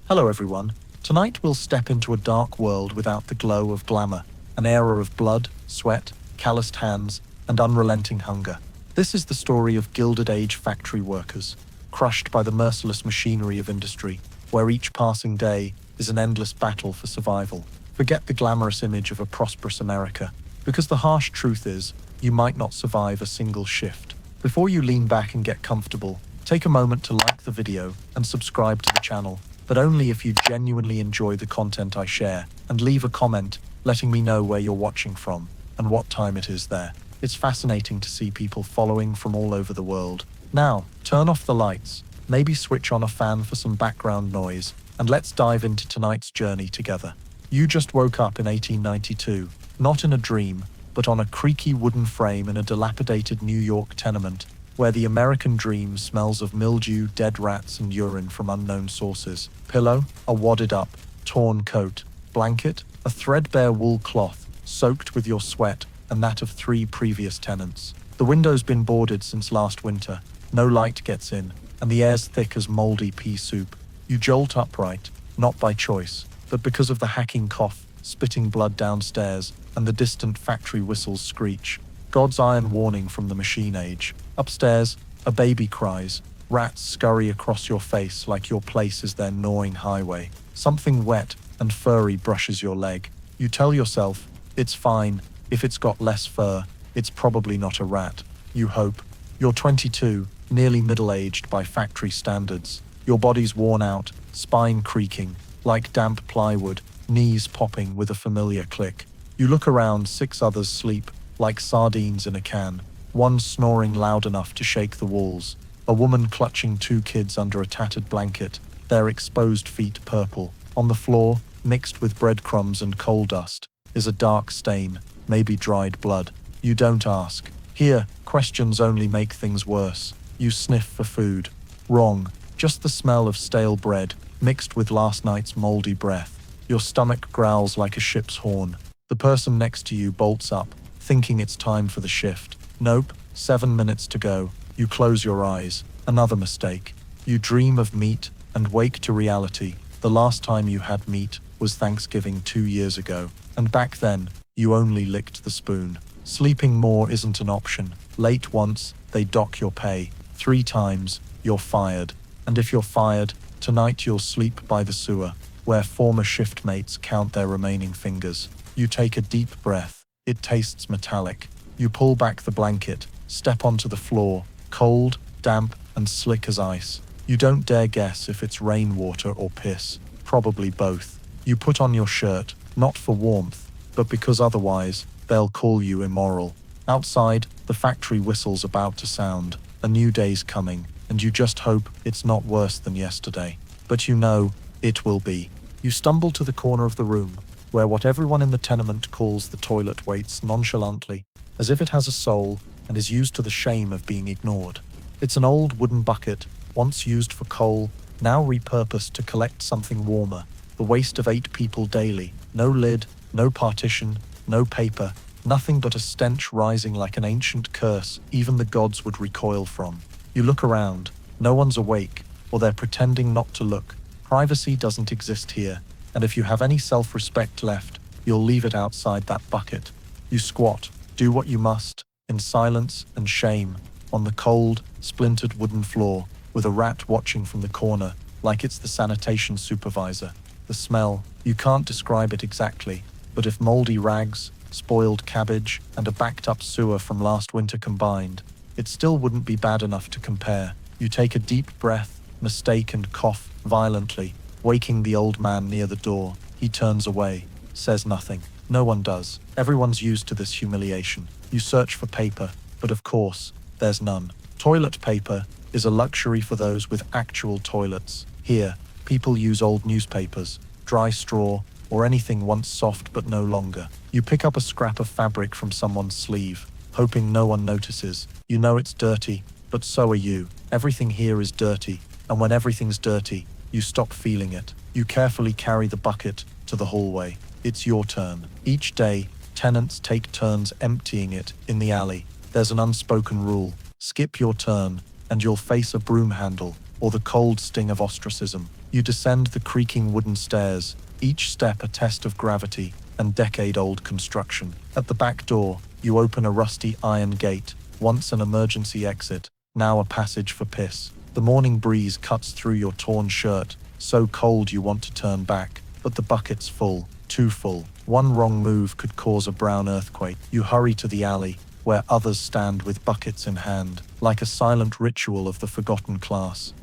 Hello everyone. Tonight we'll step into a dark world without the glow of glamour, an era of blood, sweat, calloused hands, and unrelenting hunger. This is the story of Gilded Age factory workers, crushed by the merciless machinery of industry, where each passing day is an endless battle for survival. Forget the glamorous image of a prosperous America, because the harsh truth is, you might not survive a single shift. Before you lean back and get comfortable, take a moment to like the video and subscribe to the channel, but only if you genuinely enjoy the content I share, and leave a comment letting me know where you're watching from and what time it is there. It's fascinating to see people following from all over the world. Now, turn off the lights, maybe switch on a fan for some background noise, and let's dive into tonight's journey together. You just woke up in 1892, not in a dream, but on a creaky wooden frame in a dilapidated New York tenement, where the American dream smells of mildew, dead rats, and urine from unknown sources. Pillow, a wadded-up, torn coat. Blanket, a threadbare wool cloth, soaked with your sweat and that of 3 previous tenants. The window's been boarded since last winter. No light gets in, and the air's thick as moldy pea soup. You jolt upright, not by choice, but because of the hacking cough, spitting blood downstairs, and the distant factory whistles screech. God's iron warning from the machine age. Upstairs, a baby cries. Rats scurry across your face like your place is their gnawing highway. Something wet and furry brushes your leg. You tell yourself, it's fine. If it's got less fur, it's probably not a rat. You hope. You're 22, nearly middle-aged by factory standards. Your body's worn out, spine creaking, like damp plywood, knees popping with a familiar click. You look around, 6 others sleep, like sardines in a can, one snoring loud enough to shake the walls. A woman clutching 2 kids under a tattered blanket, their exposed feet purple. On the floor, mixed with breadcrumbs and coal dust, is a dark stain, maybe dried blood. You don't ask. Here, questions only make things worse. You sniff for food. Wrong. Just the smell of stale bread, mixed with last night's moldy breath. Your stomach growls like a ship's horn. The person next to you bolts up, thinking it's time for the shift. Nope, 7 minutes to go. You close your eyes. Another mistake. You dream of meat and wake to reality. The last time you had meat was Thanksgiving 2 years ago. And back then, you only licked the spoon. Sleeping more isn't an option. Late once, they dock your pay. 3 times, you're fired. And if you're fired, tonight you'll sleep by the sewer, where former shift mates count their remaining fingers. You take a deep breath. It tastes metallic. You pull back the blanket, step onto the floor, cold, damp, and slick as ice. You don't dare guess if it's rainwater or piss. Probably both. You put on your shirt, not for warmth, but because otherwise, they'll call you immoral. Outside, the factory whistle's about to sound. A new day's coming, and you just hope it's not worse than yesterday. But you know, it will be. You stumble to the corner of the room, where what everyone in the tenement calls the toilet waits nonchalantly, as if it has a soul and is used to the shame of being ignored. It's an old wooden bucket, once used for coal, now repurposed to collect something warmer. The waste of 8 people daily. No lid, no partition, no paper, nothing but a stench rising like an ancient curse even the gods would recoil from. You look around. No one's awake, or they're pretending not to look. Privacy doesn't exist here, and if you have any self-respect left, you'll leave it outside that bucket. You squat, do what you must, in silence and shame, on the cold, splintered wooden floor, with a rat watching from the corner, like it's the sanitation supervisor. The smell, you can't describe it exactly, but if moldy rags, spoiled cabbage, and a backed-up sewer from last winter combined, it still wouldn't be bad enough to compare. You take a deep breath, mistake, and cough violently, waking the old man near the door. He turns away, says nothing. No one does. Everyone's used to this humiliation. You search for paper, but of course, there's none. Toilet paper is a luxury for those with actual toilets. Here, people use old newspapers, dry straw, or anything once soft but no longer. You pick up a scrap of fabric from someone's sleeve, hoping no one notices. You know it's dirty, but so are you. Everything here is dirty, and when everything's dirty, you stop feeling it. You carefully carry the bucket to the hallway. It's your turn. Each day, tenants take turns emptying it in the alley. There's an unspoken rule. Skip your turn, and you'll face a broom handle, or the cold sting of ostracism. You descend the creaking wooden stairs, each step a test of gravity and decade-old construction. At the back door, you open a rusty iron gate, once an emergency exit, now a passage for piss. The morning breeze cuts through your torn shirt, so cold you want to turn back, but the bucket's full, too full. One wrong move could cause a brown earthquake. You hurry to the alley, where others stand with buckets in hand, like a silent ritual of the forgotten class.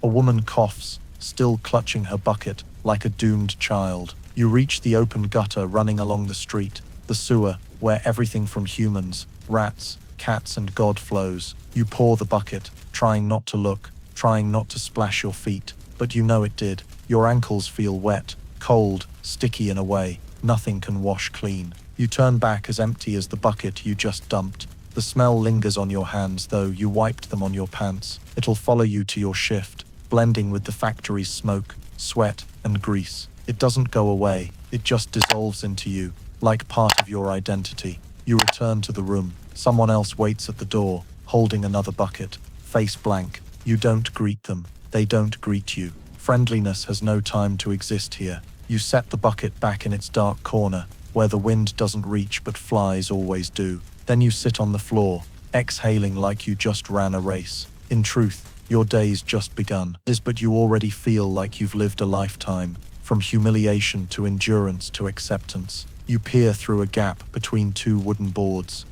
A woman coughs, still clutching her bucket, like a doomed child. You reach the open gutter running along the street, the sewer, where everything from humans, rats, cats and God flows. You pour the bucket, trying not to look, trying not to splash your feet, but you know it did. Your ankles feel wet, cold, sticky in a way nothing can wash clean. You turn back as empty as the bucket you just dumped. The smell lingers on your hands though you wiped them on your pants. It'll follow you to your shift, blending with the factory's smoke, sweat and grease. It doesn't go away, it just dissolves into you, like part of your identity. You return to the room. Someone else waits at the door, holding another bucket, face blank. You don't greet them, they don't greet you. Friendliness has no time to exist here. You set the bucket back in its dark corner, where the wind doesn't reach but flies always do. Then you sit on the floor, exhaling like you just ran a race. In truth, your day's just begun, but you already feel like you've lived a lifetime, from humiliation to endurance to acceptance. You peer through a gap between two wooden boards.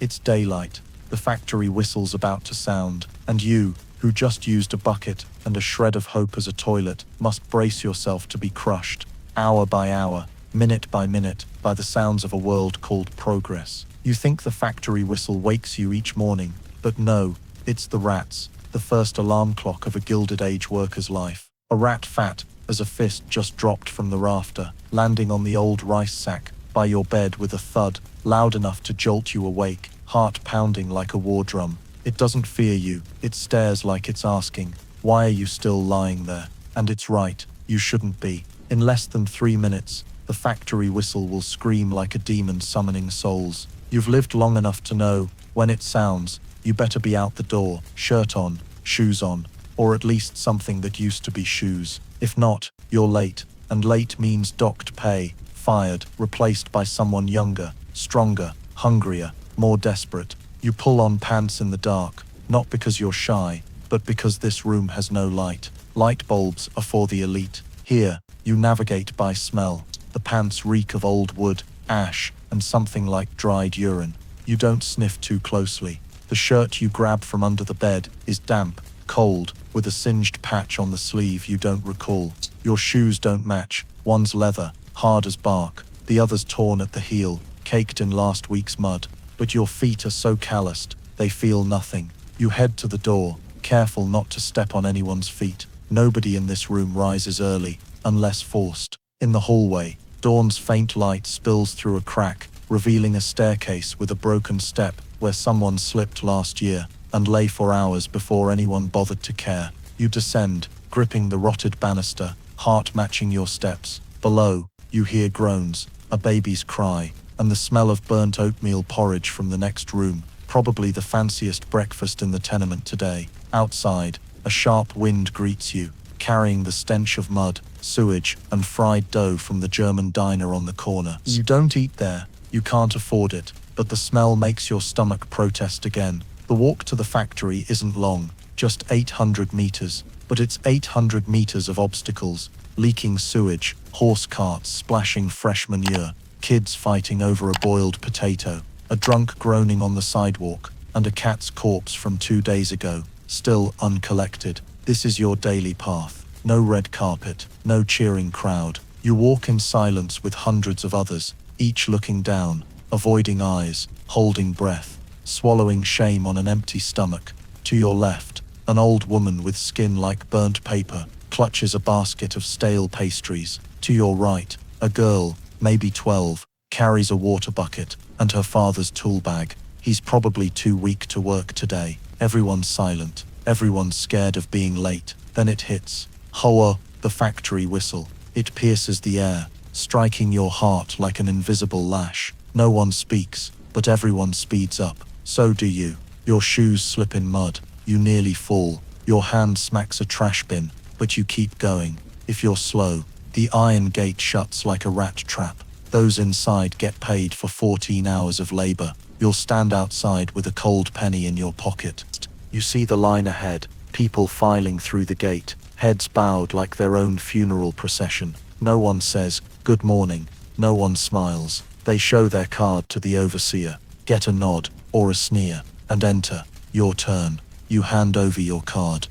It's daylight, the factory whistle's about to sound, and you, who just used a bucket and a shred of hope as a toilet, must brace yourself to be crushed, hour by hour, minute by minute, by the sounds of a world called progress. You think the factory whistle wakes you each morning, but no, it's the rats, the first alarm clock of a Gilded Age worker's life. A rat fat as a fist just dropped from the rafter, landing on the old rice sack by your bed with a thud, loud enough to jolt you awake, heart pounding like a war drum. It doesn't fear you, it stares like it's asking, why are you still lying there? And it's right, you shouldn't be. In less than 3 minutes, the factory whistle will scream like a demon summoning souls. You've lived long enough to know, when it sounds, you better be out the door, shirt on, shoes on, or at least something that used to be shoes. If not, you're late, and late means docked pay, fired, replaced by someone younger, stronger, hungrier, more desperate. You pull on pants in the dark, not because you're shy, but because this room has no light. Light bulbs are for the elite. Here, you navigate by smell. The pants reek of old wood, ash, and something like dried urine. You don't sniff too closely. The shirt you grab from under the bed is damp, cold, with a singed patch on the sleeve you don't recall. Your shoes don't match. One's leather, hard as bark. The other's torn at the heel, caked in last week's mud. But your feet are so calloused, they feel nothing. You head to the door, careful not to step on anyone's feet. Nobody in this room rises early, unless forced. In the hallway, dawn's faint light spills through a crack, revealing a staircase with a broken step where someone slipped last year and lay for hours before anyone bothered to care. You descend, gripping the rotted banister, heart matching your steps. Below, you hear groans, a baby's cry, and the smell of burnt oatmeal porridge from the next room, probably the fanciest breakfast in the tenement today. Outside, a sharp wind greets you, carrying the stench of mud, sewage, and fried dough from the German diner on the corner. You don't eat there, you can't afford it, but the smell makes your stomach protest again. The walk to the factory isn't long, just 800 meters, but it's 800 meters of obstacles, leaking sewage, horse carts splashing fresh manure, kids fighting over a boiled potato, a drunk groaning on the sidewalk, and a cat's corpse from 2 days ago, still uncollected. This is your daily path. No red carpet, no cheering crowd. You walk in silence with hundreds of others, each looking down, avoiding eyes, holding breath, swallowing shame on an empty stomach. To your left, an old woman with skin like burnt paper clutches a basket of stale pastries. To your right, a girl, maybe 12, carries a water bucket and her father's tool bag. He's probably too weak to work today. Everyone's silent. Everyone's scared of being late. Then it hits. Hoa, the factory whistle. It pierces the air, striking your heart like an invisible lash. No one speaks, but everyone speeds up. So do you. Your shoes slip in mud. You nearly fall. Your hand smacks a trash bin, but you keep going. If you're slow, the iron gate shuts like a rat trap. Those inside get paid for 14 hours of labor. You'll stand outside with a cold penny in your pocket. You see the line ahead, people filing through the gate, heads bowed like their own funeral procession. No one says, "Good morning." No one smiles. They show their card to the overseer, get a nod or a sneer, and enter. Your turn. You hand over your card.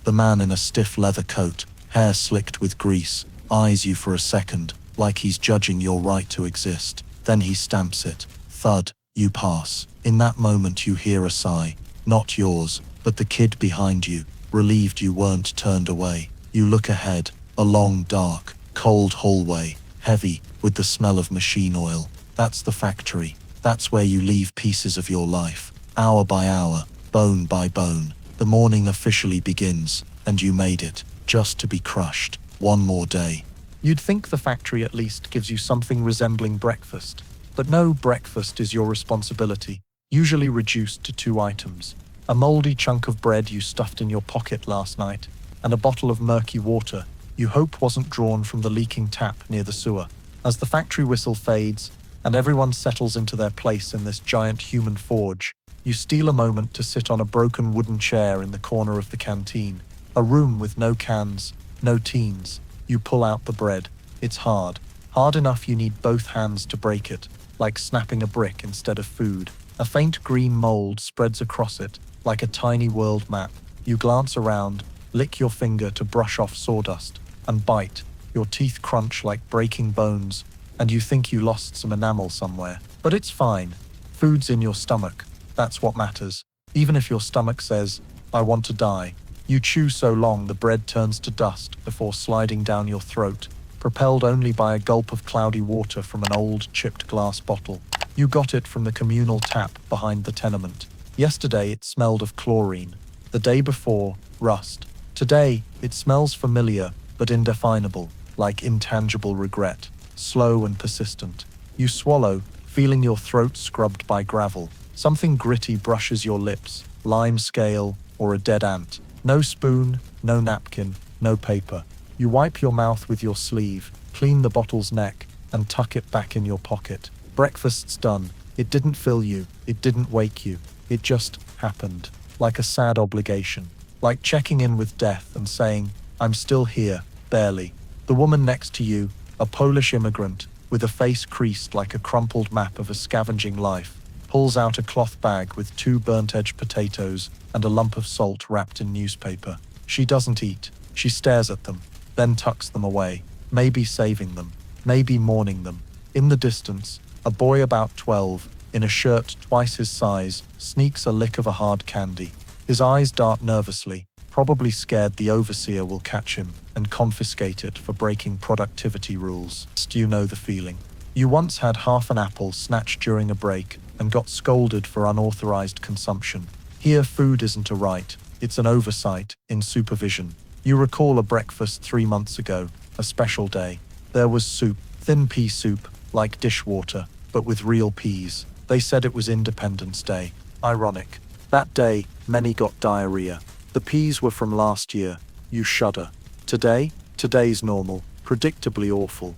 The man in a stiff leather coat, hair slicked with grease, eyes you for a second, like he's judging your right to exist. Then he stamps it. Thud. You pass. In that moment you hear a sigh. Not yours, but the kid behind you, relieved you weren't turned away. You look ahead, a long, dark, cold hallway, heavy with the smell of machine oil. That's the factory. That's where you leave pieces of your life, hour by hour, bone by bone. The morning officially begins, and you made it, just to be crushed. One more day. You'd think the factory at least gives you something resembling breakfast. But no, breakfast is your responsibility, usually reduced to 2 items. A moldy chunk of bread you stuffed in your pocket last night, and a bottle of murky water you hope wasn't drawn from the leaking tap near the sewer. As the factory whistle fades, and everyone settles into their place in this giant human forge, you steal a moment to sit on a broken wooden chair in the corner of the canteen. A room with no cans, no teens. You pull out the bread. It's hard. Hard enough you need both hands to break it, like snapping a brick instead of food. A faint green mold spreads across it, like a tiny world map. You glance around, lick your finger to brush off sawdust, and bite. Your teeth crunch like breaking bones, and you think you lost some enamel somewhere. But it's fine. Food's in your stomach. That's what matters. Even if your stomach says, "I want to die." You chew so long the bread turns to dust before sliding down your throat, propelled only by a gulp of cloudy water from an old, chipped glass bottle. You got it from the communal tap behind the tenement. Yesterday it smelled of chlorine. The day before, rust. Today, it smells familiar, but indefinable, like intangible regret, slow and persistent. You swallow, feeling your throat scrubbed by gravel. Something gritty brushes your lips, lime scale or a dead ant. No spoon, no napkin, no paper. You wipe your mouth with your sleeve, clean the bottle's neck, and tuck it back in your pocket. Breakfast's done. It didn't fill you, it didn't wake you. It just happened, like a sad obligation, like checking in with death and saying, "I'm still here, barely." The woman next to you, a Polish immigrant, with a face creased like a crumpled map of a scavenging life, pulls out a cloth bag with 2 burnt-edge potatoes and a lump of salt wrapped in newspaper. She doesn't eat. She stares at them, then tucks them away, maybe saving them, maybe mourning them. In the distance, a boy about 12, in a shirt twice his size, sneaks a lick of a hard candy. His eyes dart nervously, probably scared the overseer will catch him and confiscate it for breaking productivity rules. Do you know the feeling? You once had half an apple snatched during a break and got scolded for unauthorized consumption. Here, food isn't a right, it's an oversight, in supervision. You recall a breakfast 3 months ago, a special day. There was soup, thin pea soup, like dishwater, but with real peas. They said it was Independence Day. Ironic. That day, many got diarrhea. The peas were from last year. You shudder. Today? Today's normal, predictably awful.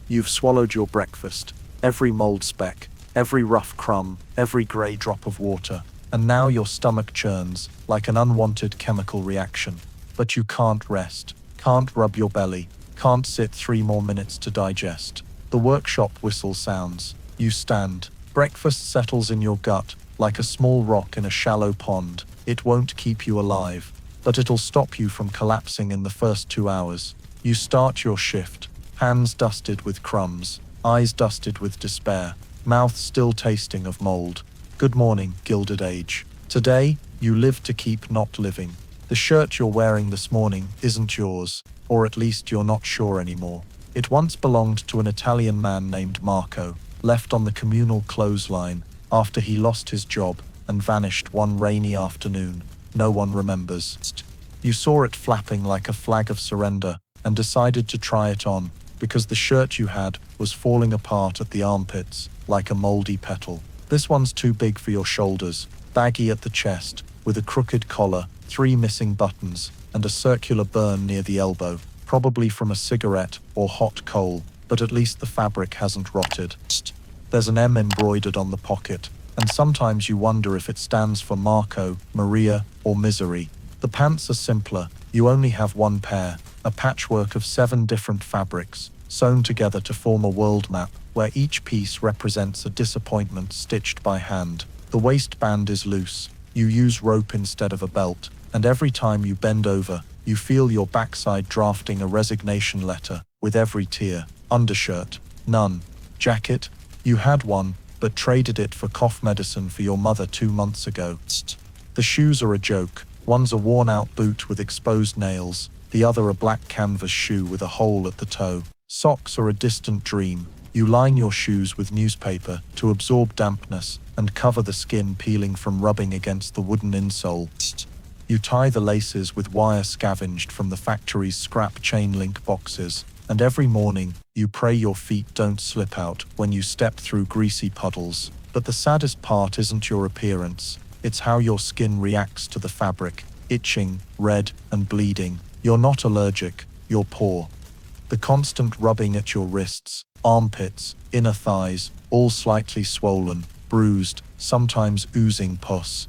You've swallowed your breakfast. Every mold speck, every rough crumb, every grey drop of water. And now your stomach churns, like an unwanted chemical reaction. But you can't rest, can't rub your belly, can't sit 3 more minutes to digest. The workshop whistle sounds. You stand. Breakfast settles in your gut, like a small rock in a shallow pond. It won't keep you alive, but it'll stop you from collapsing in the first 2 hours. You start your shift, hands dusted with crumbs, eyes dusted with despair, mouth still tasting of mold. Good morning, Gilded Age. Today, you live to keep not living. The shirt you're wearing this morning isn't yours, or at least you're not sure anymore. It once belonged to an Italian man named Marco, left on the communal clothesline after he lost his job and vanished one rainy afternoon. No one remembers. You saw it flapping like a flag of surrender and decided to try it on because the shirt you had was falling apart at the armpits like a moldy petal. This one's too big for your shoulders, baggy at the chest, with a crooked collar 3 missing buttons, and a circular burn near the elbow, probably from a cigarette or hot coal, but at least the fabric hasn't rotted. There's an M embroidered on the pocket, and sometimes you wonder if it stands for Marco, Maria, or Misery. The pants are simpler. You only have one pair, a patchwork of 7 different fabrics, sewn together to form a world map, where each piece represents a disappointment stitched by hand. The waistband is loose. You use rope instead of a belt, and every time you bend over, you feel your backside drafting a resignation letter with every tear. Undershirt? None. Jacket? You had one, but traded it for cough medicine for your mother 2 months ago. The shoes are a joke. One's a worn-out boot with exposed nails, the other a black canvas shoe with a hole at the toe. Socks are a distant dream. You line your shoes with newspaper to absorb dampness and cover the skin peeling from rubbing against the wooden insole. You tie the laces with wire scavenged from the factory's scrap chain link boxes, and every morning you pray your feet don't slip out when you step through greasy puddles. But the saddest part isn't your appearance, it's how your skin reacts to the fabric, itching, red, and bleeding. You're not allergic, you're poor. The constant rubbing at your wrists, armpits, inner thighs, all slightly swollen, bruised, sometimes oozing pus.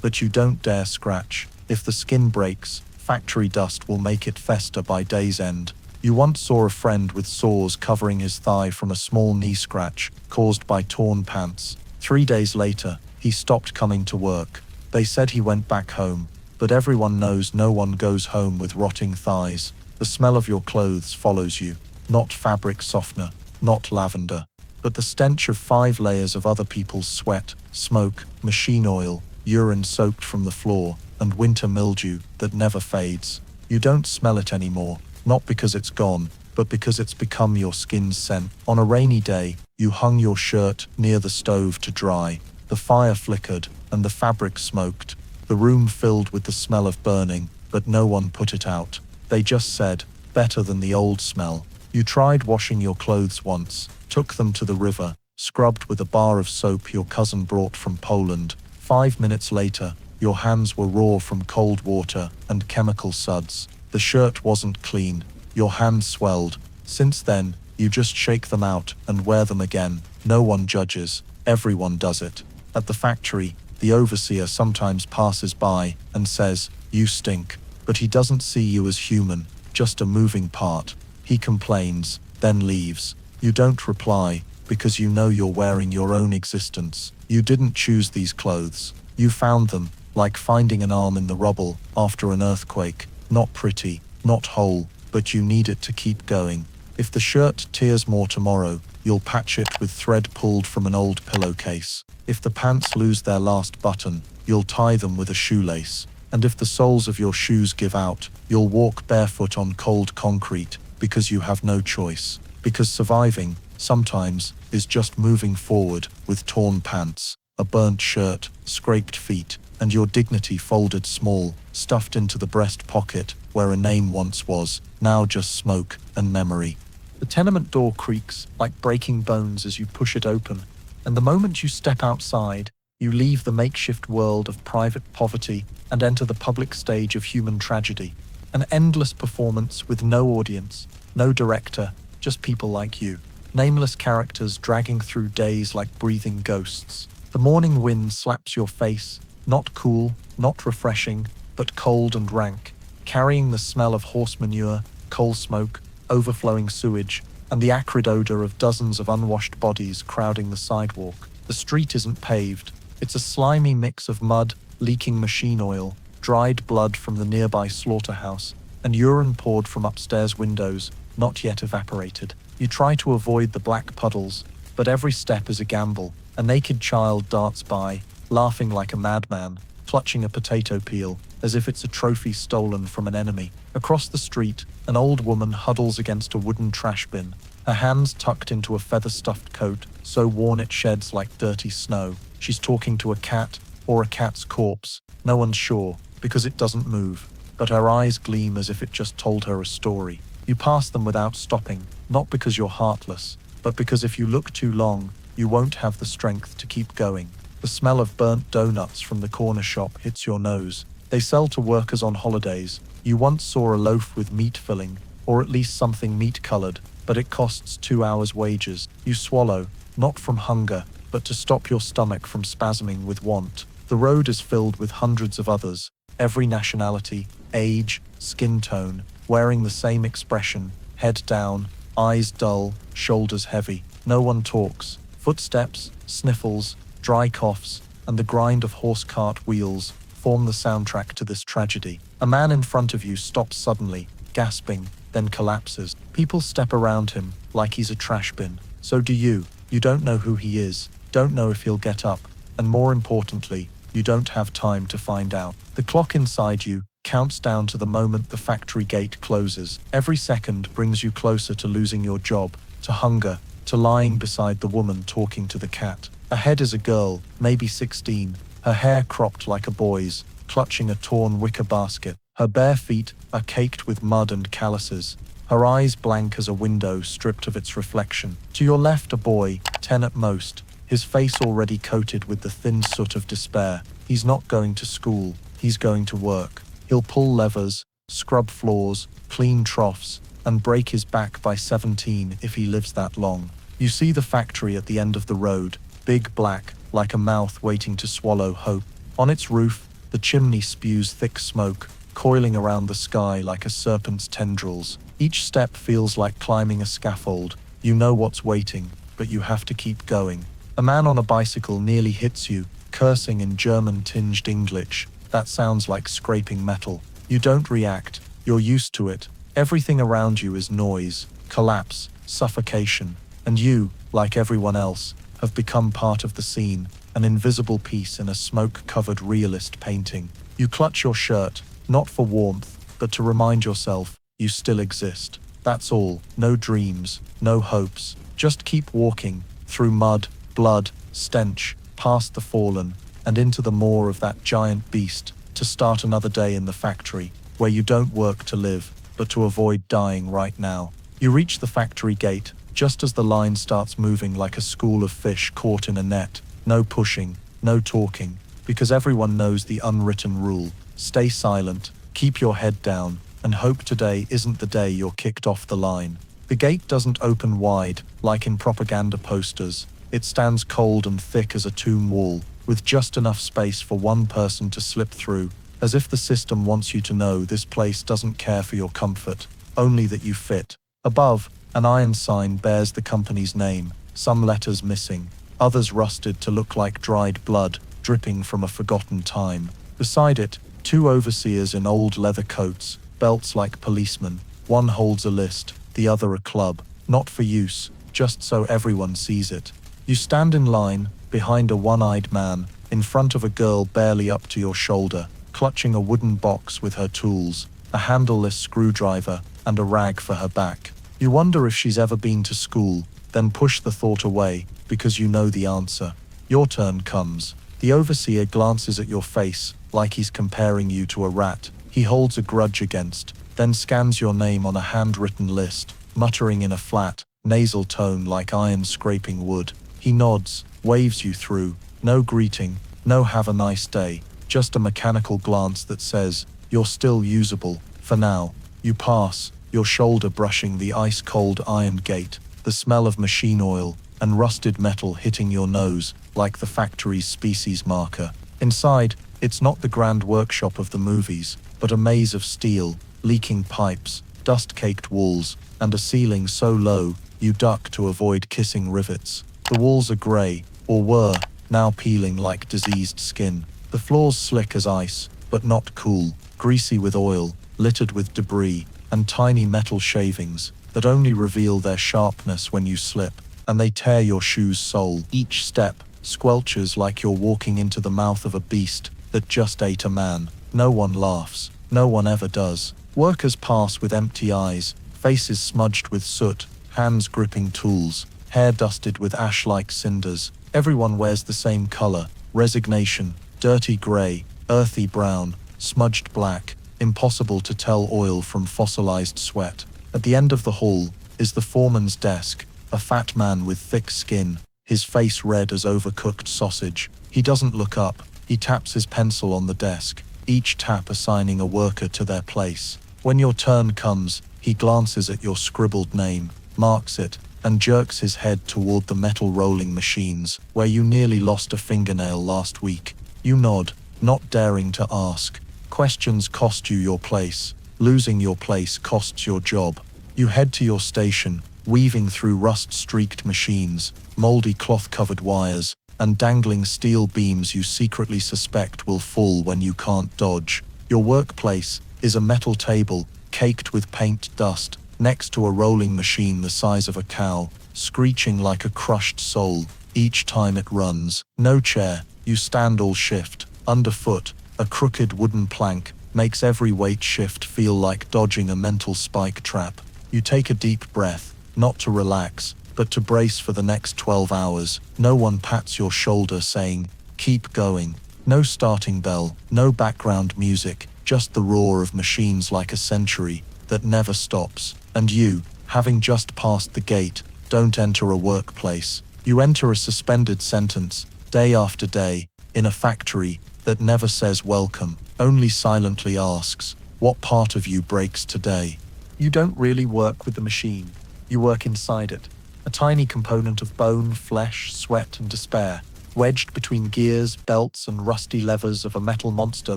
But you don't dare scratch. If the skin breaks, factory dust will make it fester by day's end. You once saw a friend with sores covering his thigh from a small knee scratch caused by torn pants. 3 days later, he stopped coming to work. They said he went back home, but everyone knows no one goes home with rotting thighs. The smell of your clothes follows you, not fabric softener, not lavender, but the stench of 5 layers of other people's sweat, smoke, machine oil, urine soaked from the floor, and winter mildew that never fades. You don't smell it anymore, not because it's gone, but because it's become your skin's scent. On a rainy day, you hung your shirt near the stove to dry. The fire flickered, and the fabric smoked. The room filled with the smell of burning, but no one put it out. They just said, better than the old smell. You tried washing your clothes once, took them to the river, scrubbed with a bar of soap your cousin brought from Poland. 5 minutes later, your hands were raw from cold water and chemical suds. The shirt wasn't clean. Your hands swelled. Since then, you just shake them out and wear them again. No one judges. Everyone does it. At the factory, the overseer sometimes passes by and says, "You stink." But he doesn't see you as human, just a moving part. He complains, then leaves. You don't reply, because you know you're wearing your own existence. You didn't choose these clothes. You found them, like finding an arm in the rubble after an earthquake. Not pretty, not whole, but you need it to keep going. If the shirt tears more tomorrow, you'll patch it with thread pulled from an old pillowcase. If the pants lose their last button, you'll tie them with a shoelace. And if the soles of your shoes give out, you'll walk barefoot on cold concrete, because you have no choice. Because surviving, sometimes, is just moving forward with torn pants, a burnt shirt, scraped feet, and your dignity folded small, stuffed into the breast pocket where a name once was, now just smoke and memory. The tenement door creaks like breaking bones as you push it open, and the moment you step outside, you leave the makeshift world of private poverty and enter the public stage of human tragedy. An endless performance with no audience, no director, just people like you. Nameless characters dragging through days like breathing ghosts. The morning wind slaps your face, not cool, not refreshing, but cold and rank, carrying the smell of horse manure, coal smoke, overflowing sewage, and the acrid odor of dozens of unwashed bodies crowding the sidewalk. The street isn't paved. It's a slimy mix of mud, leaking machine oil, dried blood from the nearby slaughterhouse, and urine poured from upstairs windows, not yet evaporated. You try to avoid the black puddles, but every step is a gamble. A naked child darts by, laughing like a madman, clutching a potato peel, as if it's a trophy stolen from an enemy. Across the street, an old woman huddles against a wooden trash bin, her hands tucked into a feather-stuffed coat, so worn it sheds like dirty snow. She's talking to a cat, or a cat's corpse. No one's sure, because it doesn't move, but her eyes gleam as if it just told her a story. You pass them without stopping, not because you're heartless, but because if you look too long, you won't have the strength to keep going. The smell of burnt donuts from the corner shop hits your nose. They sell to workers on holidays. You once saw a loaf with meat filling, or at least something meat-colored, but it costs 2 hours' wages. You swallow, not from hunger, but to stop your stomach from spasming with want. The road is filled with hundreds of others, every nationality, age, skin tone, wearing the same expression, head down, eyes dull, shoulders heavy. No one talks. Footsteps, sniffles, dry coughs, and the grind of horse cart wheels form the soundtrack to this tragedy. A man in front of you stops suddenly, gasping, then collapses. People step around him like he's a trash bin. So do you. You don't know who he is, don't know if he'll get up, and more importantly, you don't have time to find out. The clock inside you counts down to the moment the factory gate closes. Every second brings you closer to losing your job, to hunger, to lying beside the woman talking to the cat. Ahead is a girl, maybe 16, her hair cropped like a boy's, clutching a torn wicker basket. Her bare feet are caked with mud and calluses, her eyes blank as a window stripped of its reflection. To your left a boy, 10 at most, his face already coated with the thin soot of despair. He's not going to school, he's going to work. He'll pull levers, scrub floors, clean troughs, and break his back by 17 if he lives that long. You see the factory at the end of the road, big black, like a mouth waiting to swallow hope. On its roof, the chimney spews thick smoke, coiling around the sky like a serpent's tendrils. Each step feels like climbing a scaffold. You know what's waiting, but you have to keep going. A man on a bicycle nearly hits you, cursing in German-tinged English. That sounds like scraping metal. You don't react. You're used to it. Everything around you is noise, collapse, suffocation. And you, like everyone else, have become part of the scene, an invisible piece in a smoke-covered realist painting. You clutch your shirt, not for warmth, but to remind yourself you still exist. That's all. No dreams, no hopes. Just keep walking, through mud, blood, stench, past the fallen, and into the maw of that giant beast, to start another day in the factory, where you don't work to live, but to avoid dying right now. You reach the factory gate, just as the line starts moving like a school of fish caught in a net. No pushing, no talking, because everyone knows the unwritten rule. Stay silent, keep your head down, and hope today isn't the day you're kicked off the line. The gate doesn't open wide, like in propaganda posters. It stands cold and thick as a tomb wall, with just enough space for one person to slip through, as if the system wants you to know this place doesn't care for your comfort, only that you fit. Above, an iron sign bears the company's name, some letters missing, others rusted to look like dried blood dripping from a forgotten time. Beside it, 2 overseers in old leather coats, belts like policemen. One holds a list, the other a club, not for use, just so everyone sees it. You stand in line, behind a one-eyed man, in front of a girl barely up to your shoulder, clutching a wooden box with her tools, a handleless screwdriver, and a rag for her back. You wonder if she's ever been to school, then push the thought away, because you know the answer. Your turn comes. The overseer glances at your face, like he's comparing you to a rat he holds a grudge against, then scans your name on a handwritten list, muttering in a flat, nasal tone like iron scraping wood. He nods, waves you through. No greeting, no have a nice day, just a mechanical glance that says, you're still usable, for now. You pass, your shoulder brushing the ice-cold iron gate, the smell of machine oil and rusted metal hitting your nose like the factory's species marker. Inside, it's not the grand workshop of the movies, but a maze of steel, leaking pipes, dust-caked walls, and a ceiling so low you duck to avoid kissing rivets. The walls are grey, or were, now peeling like diseased skin. The floor's slick as ice, but not cool, greasy with oil, littered with debris, and tiny metal shavings that only reveal their sharpness when you slip, and they tear your shoe's sole. Each step squelches like you're walking into the mouth of a beast that just ate a man. No one laughs. No one ever does. Workers pass with empty eyes, faces smudged with soot, hands gripping tools, hair dusted with ash-like cinders. Everyone wears the same color: resignation, dirty gray, earthy brown, smudged black, impossible to tell oil from fossilized sweat. At the end of the hall is the foreman's desk, a fat man with thick skin, his face red as overcooked sausage. He doesn't look up. He taps his pencil on the desk. each tap assigning a worker to their place. When your turn comes, he glances at your scribbled name, marks it, and jerks his head toward the metal rolling machines, where you nearly lost a fingernail last week. You nod, not daring to ask. Questions cost you your place. Losing your place costs your job. You head to your station, weaving through rust-streaked machines, moldy cloth-covered wires, and dangling steel beams you secretly suspect will fall when you can't dodge. Your workplace is a metal table, caked with paint dust, next to a rolling machine the size of a cow, screeching like a crushed soul each time it runs. No chair, you stand all shift. Underfoot, a crooked wooden plank makes every weight shift feel like dodging a mental spike trap. You take a deep breath, not to relax, but to brace for the next 12 hours. No one pats your shoulder saying, "Keep going." No starting bell, no background music, just the roar of machines like a century that never stops. And you, having just passed the gate, don't enter a workplace. You enter a suspended sentence, day after day, in a factory that never says welcome, only silently asks, "What part of you breaks today?" You don't really work with the machine. You work inside it, a tiny component of bone, flesh, sweat, and despair, wedged between gears, belts, and rusty levers of a metal monster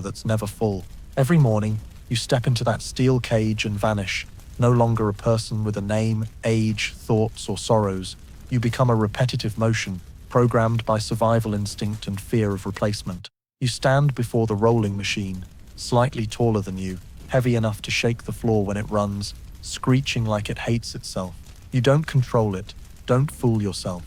that's never full. Every morning, you step into that steel cage and vanish, no longer a person with a name, age, thoughts, or sorrows. You become a repetitive motion, programmed by survival instinct and fear of replacement. You stand before the rolling machine, slightly taller than you, heavy enough to shake the floor when it runs, screeching like it hates itself. You don't control it. Don't fool yourself.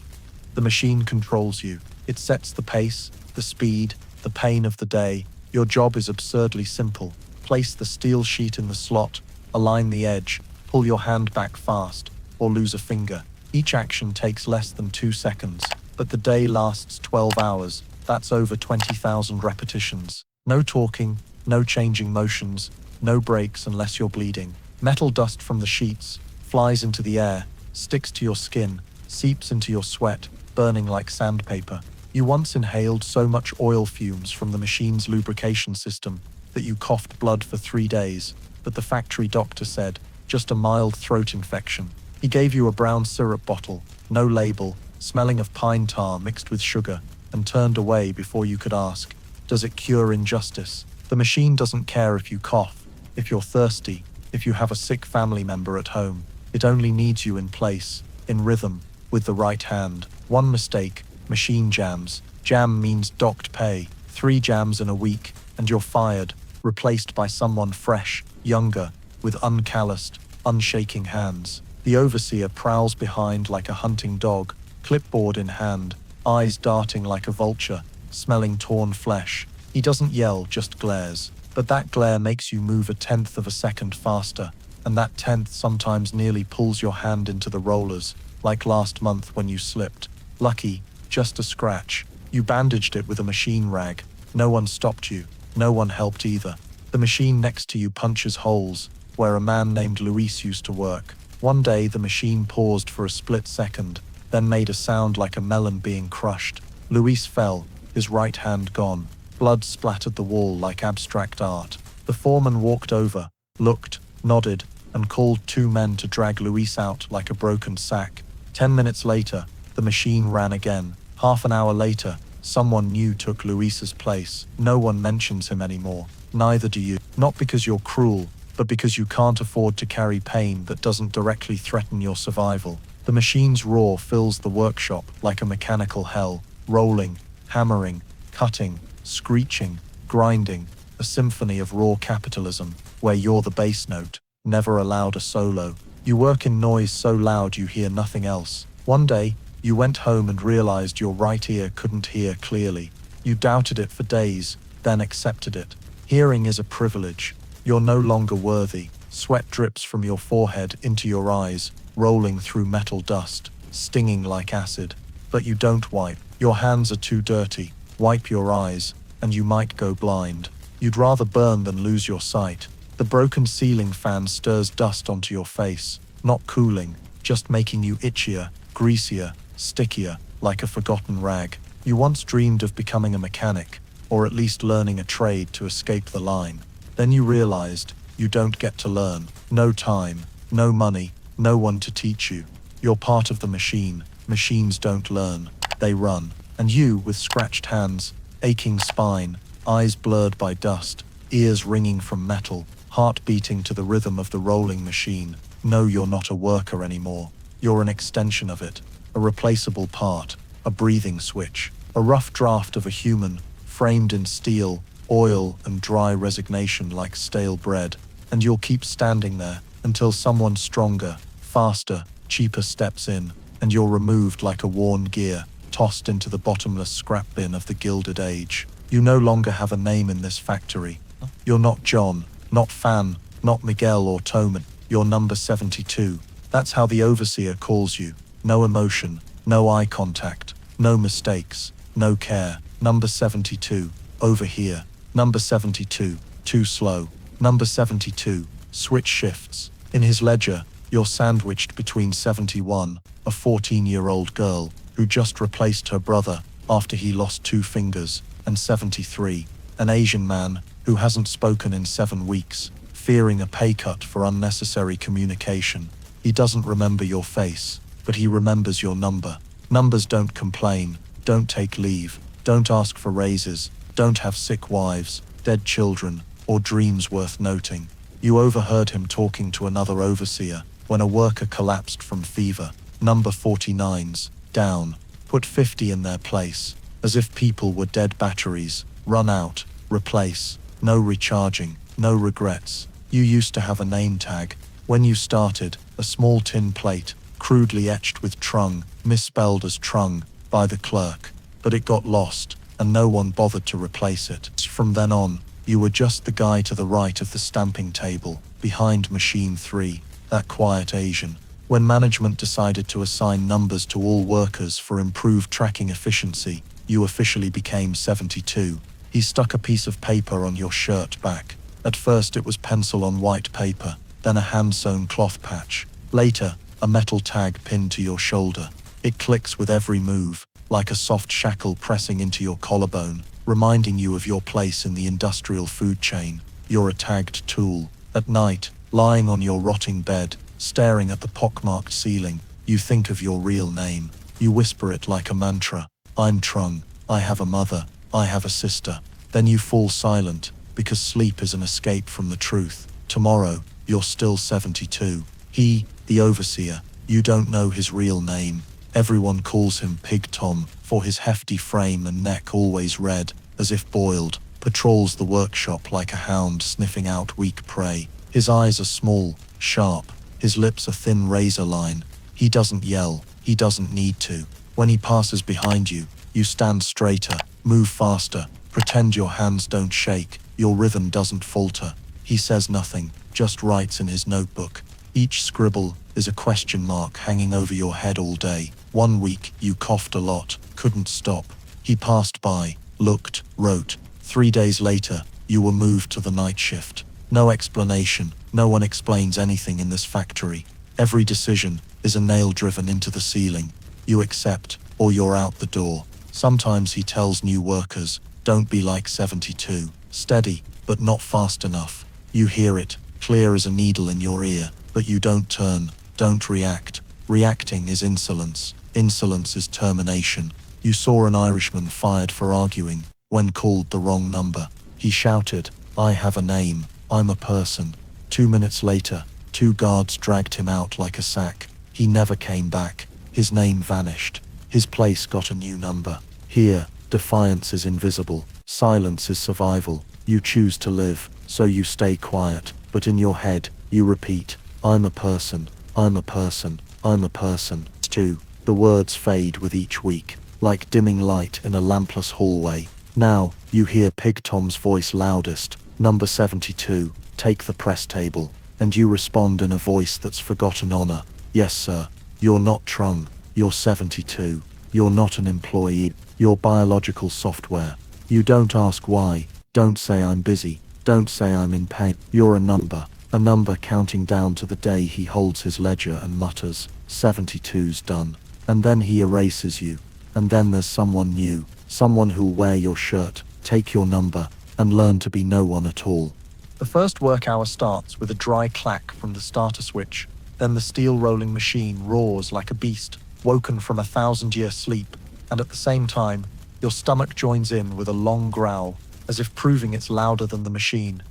The machine controls you. It sets the pace, the speed, the pain of the day. Your job is absurdly simple. Place the steel sheet in the slot, align the edge, pull your hand back fast, or lose a finger. Each action takes less than 2 seconds, but the day lasts 12 hours. That's over 20,000 repetitions. No talking, no changing motions, no breaks unless you're bleeding. Metal dust from the sheets flies into the air, sticks to your skin, seeps into your sweat, burning like sandpaper. You once inhaled so much oil fumes from the machine's lubrication system that you coughed blood for 3 days, but the factory doctor said, just a mild throat infection. He gave you a brown syrup bottle, no label, smelling of pine tar mixed with sugar, and turned away before you could ask, does it cure injustice? The machine doesn't care if you cough, if you're thirsty, if you have a sick family member at home. It only needs you in place, in rhythm, with the right hand. One mistake, machine jams. Jam means docked pay. 3 jams in a week, and you're fired, replaced by someone fresh, younger, with uncalloused, unshaking hands. The overseer prowls behind like a hunting dog, clipboard in hand, eyes darting like a vulture, smelling torn flesh. He doesn't yell, just glares. But that glare makes you move 1/10 of a second faster, and that 1/10 sometimes nearly pulls your hand into the rollers, like last month when you slipped. Lucky, just a scratch. You bandaged it with a machine rag. No one stopped you. No one helped either. The machine next to you punches holes, where a man named Luis used to work. One day the machine paused for a split second, then made a sound like a melon being crushed. Luis fell, his right hand gone. Blood splattered the wall like abstract art. The foreman walked over, looked, nodded, and called 2 men to drag Luis out like a broken sack. 10 minutes later, the machine ran again. Half an hour later, someone new took Luis's place. No one mentions him anymore. Neither do you. Not because you're cruel, but because you can't afford to carry pain that doesn't directly threaten your survival. The machine's roar fills the workshop like a mechanical hell, rolling, hammering, cutting, screeching, grinding, a symphony of raw capitalism, where you're the bass note, never allowed a solo. You work in noise so loud you hear nothing else. One day, you went home and realized your right ear couldn't hear clearly. You doubted it for days, then accepted it. Hearing is a privilege. You're no longer worthy. Sweat drips from your forehead into your eyes, rolling through metal dust, stinging like acid. But you don't wipe. Your hands are too dirty. Wipe your eyes, and you might go blind. You'd rather burn than lose your sight. The broken ceiling fan stirs dust onto your face, not cooling, just making you itchier, greasier, stickier, like a forgotten rag. You once dreamed of becoming a mechanic, or at least learning a trade to escape the line. Then you realized you don't get to learn. No time, no money, no one to teach you. You're part of the machine. Machines don't learn, they run. And you, with scratched hands, aching spine, eyes blurred by dust, ears ringing from metal, heart beating to the rhythm of the rolling machine, know you're not a worker anymore. You're an extension of it, a replaceable part, a breathing switch, a rough draft of a human, framed in steel, oil, and dry resignation like stale bread. And you'll keep standing there until someone stronger, faster, cheaper steps in, and you're removed like a worn gear, tossed into the bottomless scrap bin of the Gilded Age. You no longer have a name in this factory. You're not John, not Fan, not Miguel or Toman. You're number 72. That's how the overseer calls you. No emotion, no eye contact, no mistakes, no care. Number 72, over here. Number 72, too slow. Number 72, switch shifts. In his ledger, you're sandwiched between 71, a 14-year-old girl who just replaced her brother after he lost 2 fingers, and 73, an Asian man who hasn't spoken in 7 weeks, fearing a pay cut for unnecessary communication. He doesn't remember your face, but he remembers your number. Numbers don't complain, don't take leave, don't ask for raises, don't have sick wives, dead children, or dreams worth noting. You overheard him talking to another overseer when a worker collapsed from fever. Number 49's, down, put 50 in their place, as if people were dead batteries, run out, replace, no recharging, no regrets. You used to have a name tag. When you started, a small tin plate, crudely etched with Trung, misspelled as Trung, by the clerk. But it got lost, and no one bothered to replace it. From then on, you were just the guy to the right of the stamping table, behind machine 3, that quiet Asian. When management decided to assign numbers to all workers for improved tracking efficiency, you officially became 72. He stuck a piece of paper on your shirt back. At first it was pencil on white paper, then a hand-sewn cloth patch. Later, a metal tag pinned to your shoulder. It clicks with every move, like a soft shackle pressing into your collarbone, reminding you of your place in the industrial food chain. You're a tagged tool. At night, lying on your rotting bed, staring at the pockmarked ceiling, you think of your real name. You whisper it like a mantra. I'm Trung. I have a mother. I have a sister. Then you fall silent, because sleep is an escape from the truth. Tomorrow, you're still 72. He, the overseer, you don't know his real name. Everyone calls him Pig Tom, for his hefty frame and neck always red, as if boiled, patrols the workshop like a hound sniffing out weak prey. His eyes are small, sharp, his lips a thin razor line. He doesn't yell, he doesn't need to. When he passes behind you, you stand straighter, move faster, pretend your hands don't shake, your rhythm doesn't falter. He says nothing, just writes in his notebook. Each scribble is a question mark hanging over your head all day. One week, you coughed a lot, couldn't stop. He passed by, looked, wrote. 3 days later, you were moved to the night shift. No explanation, no one explains anything in this factory. Every decision is a nail driven into the ceiling. You accept, or you're out the door. Sometimes he tells new workers, don't be like 72. Steady, but not fast enough. You hear it, clear as a needle in your ear, but you don't turn, don't react. Reacting is insolence. Insolence is termination. You saw an Irishman fired for arguing when called the wrong number. He shouted, I have a name, I'm a person. 2 minutes later, 2 guards dragged him out like a sack. He never came back. His name vanished. His place got a new number. Here, defiance is invisible. Silence is survival. You choose to live, so you stay quiet. But in your head, you repeat, I'm a person, I'm a person, I'm a person. 2. The words fade with each week, like dimming light in a lampless hallway. Now, you hear Pig Tom's voice loudest, number 72, take the press table. And you respond in a voice that's forgotten honor. Yes, sir. You're not Trung. You're 72. You're not an employee. You're biological software. You don't ask why. Don't say I'm busy. Don't say I'm in pain. You're a number counting down to the day he holds his ledger and mutters, 72's done. And then he erases you. And then there's someone new, someone who'll wear your shirt, take your number, and learn to be no one at all. The first work hour starts with a dry clack from the starter switch. Then the steel rolling machine roars like a beast, woken from a 1,000-year sleep, and at the same time, your stomach joins in with a long growl, as if proving it's louder than the machine.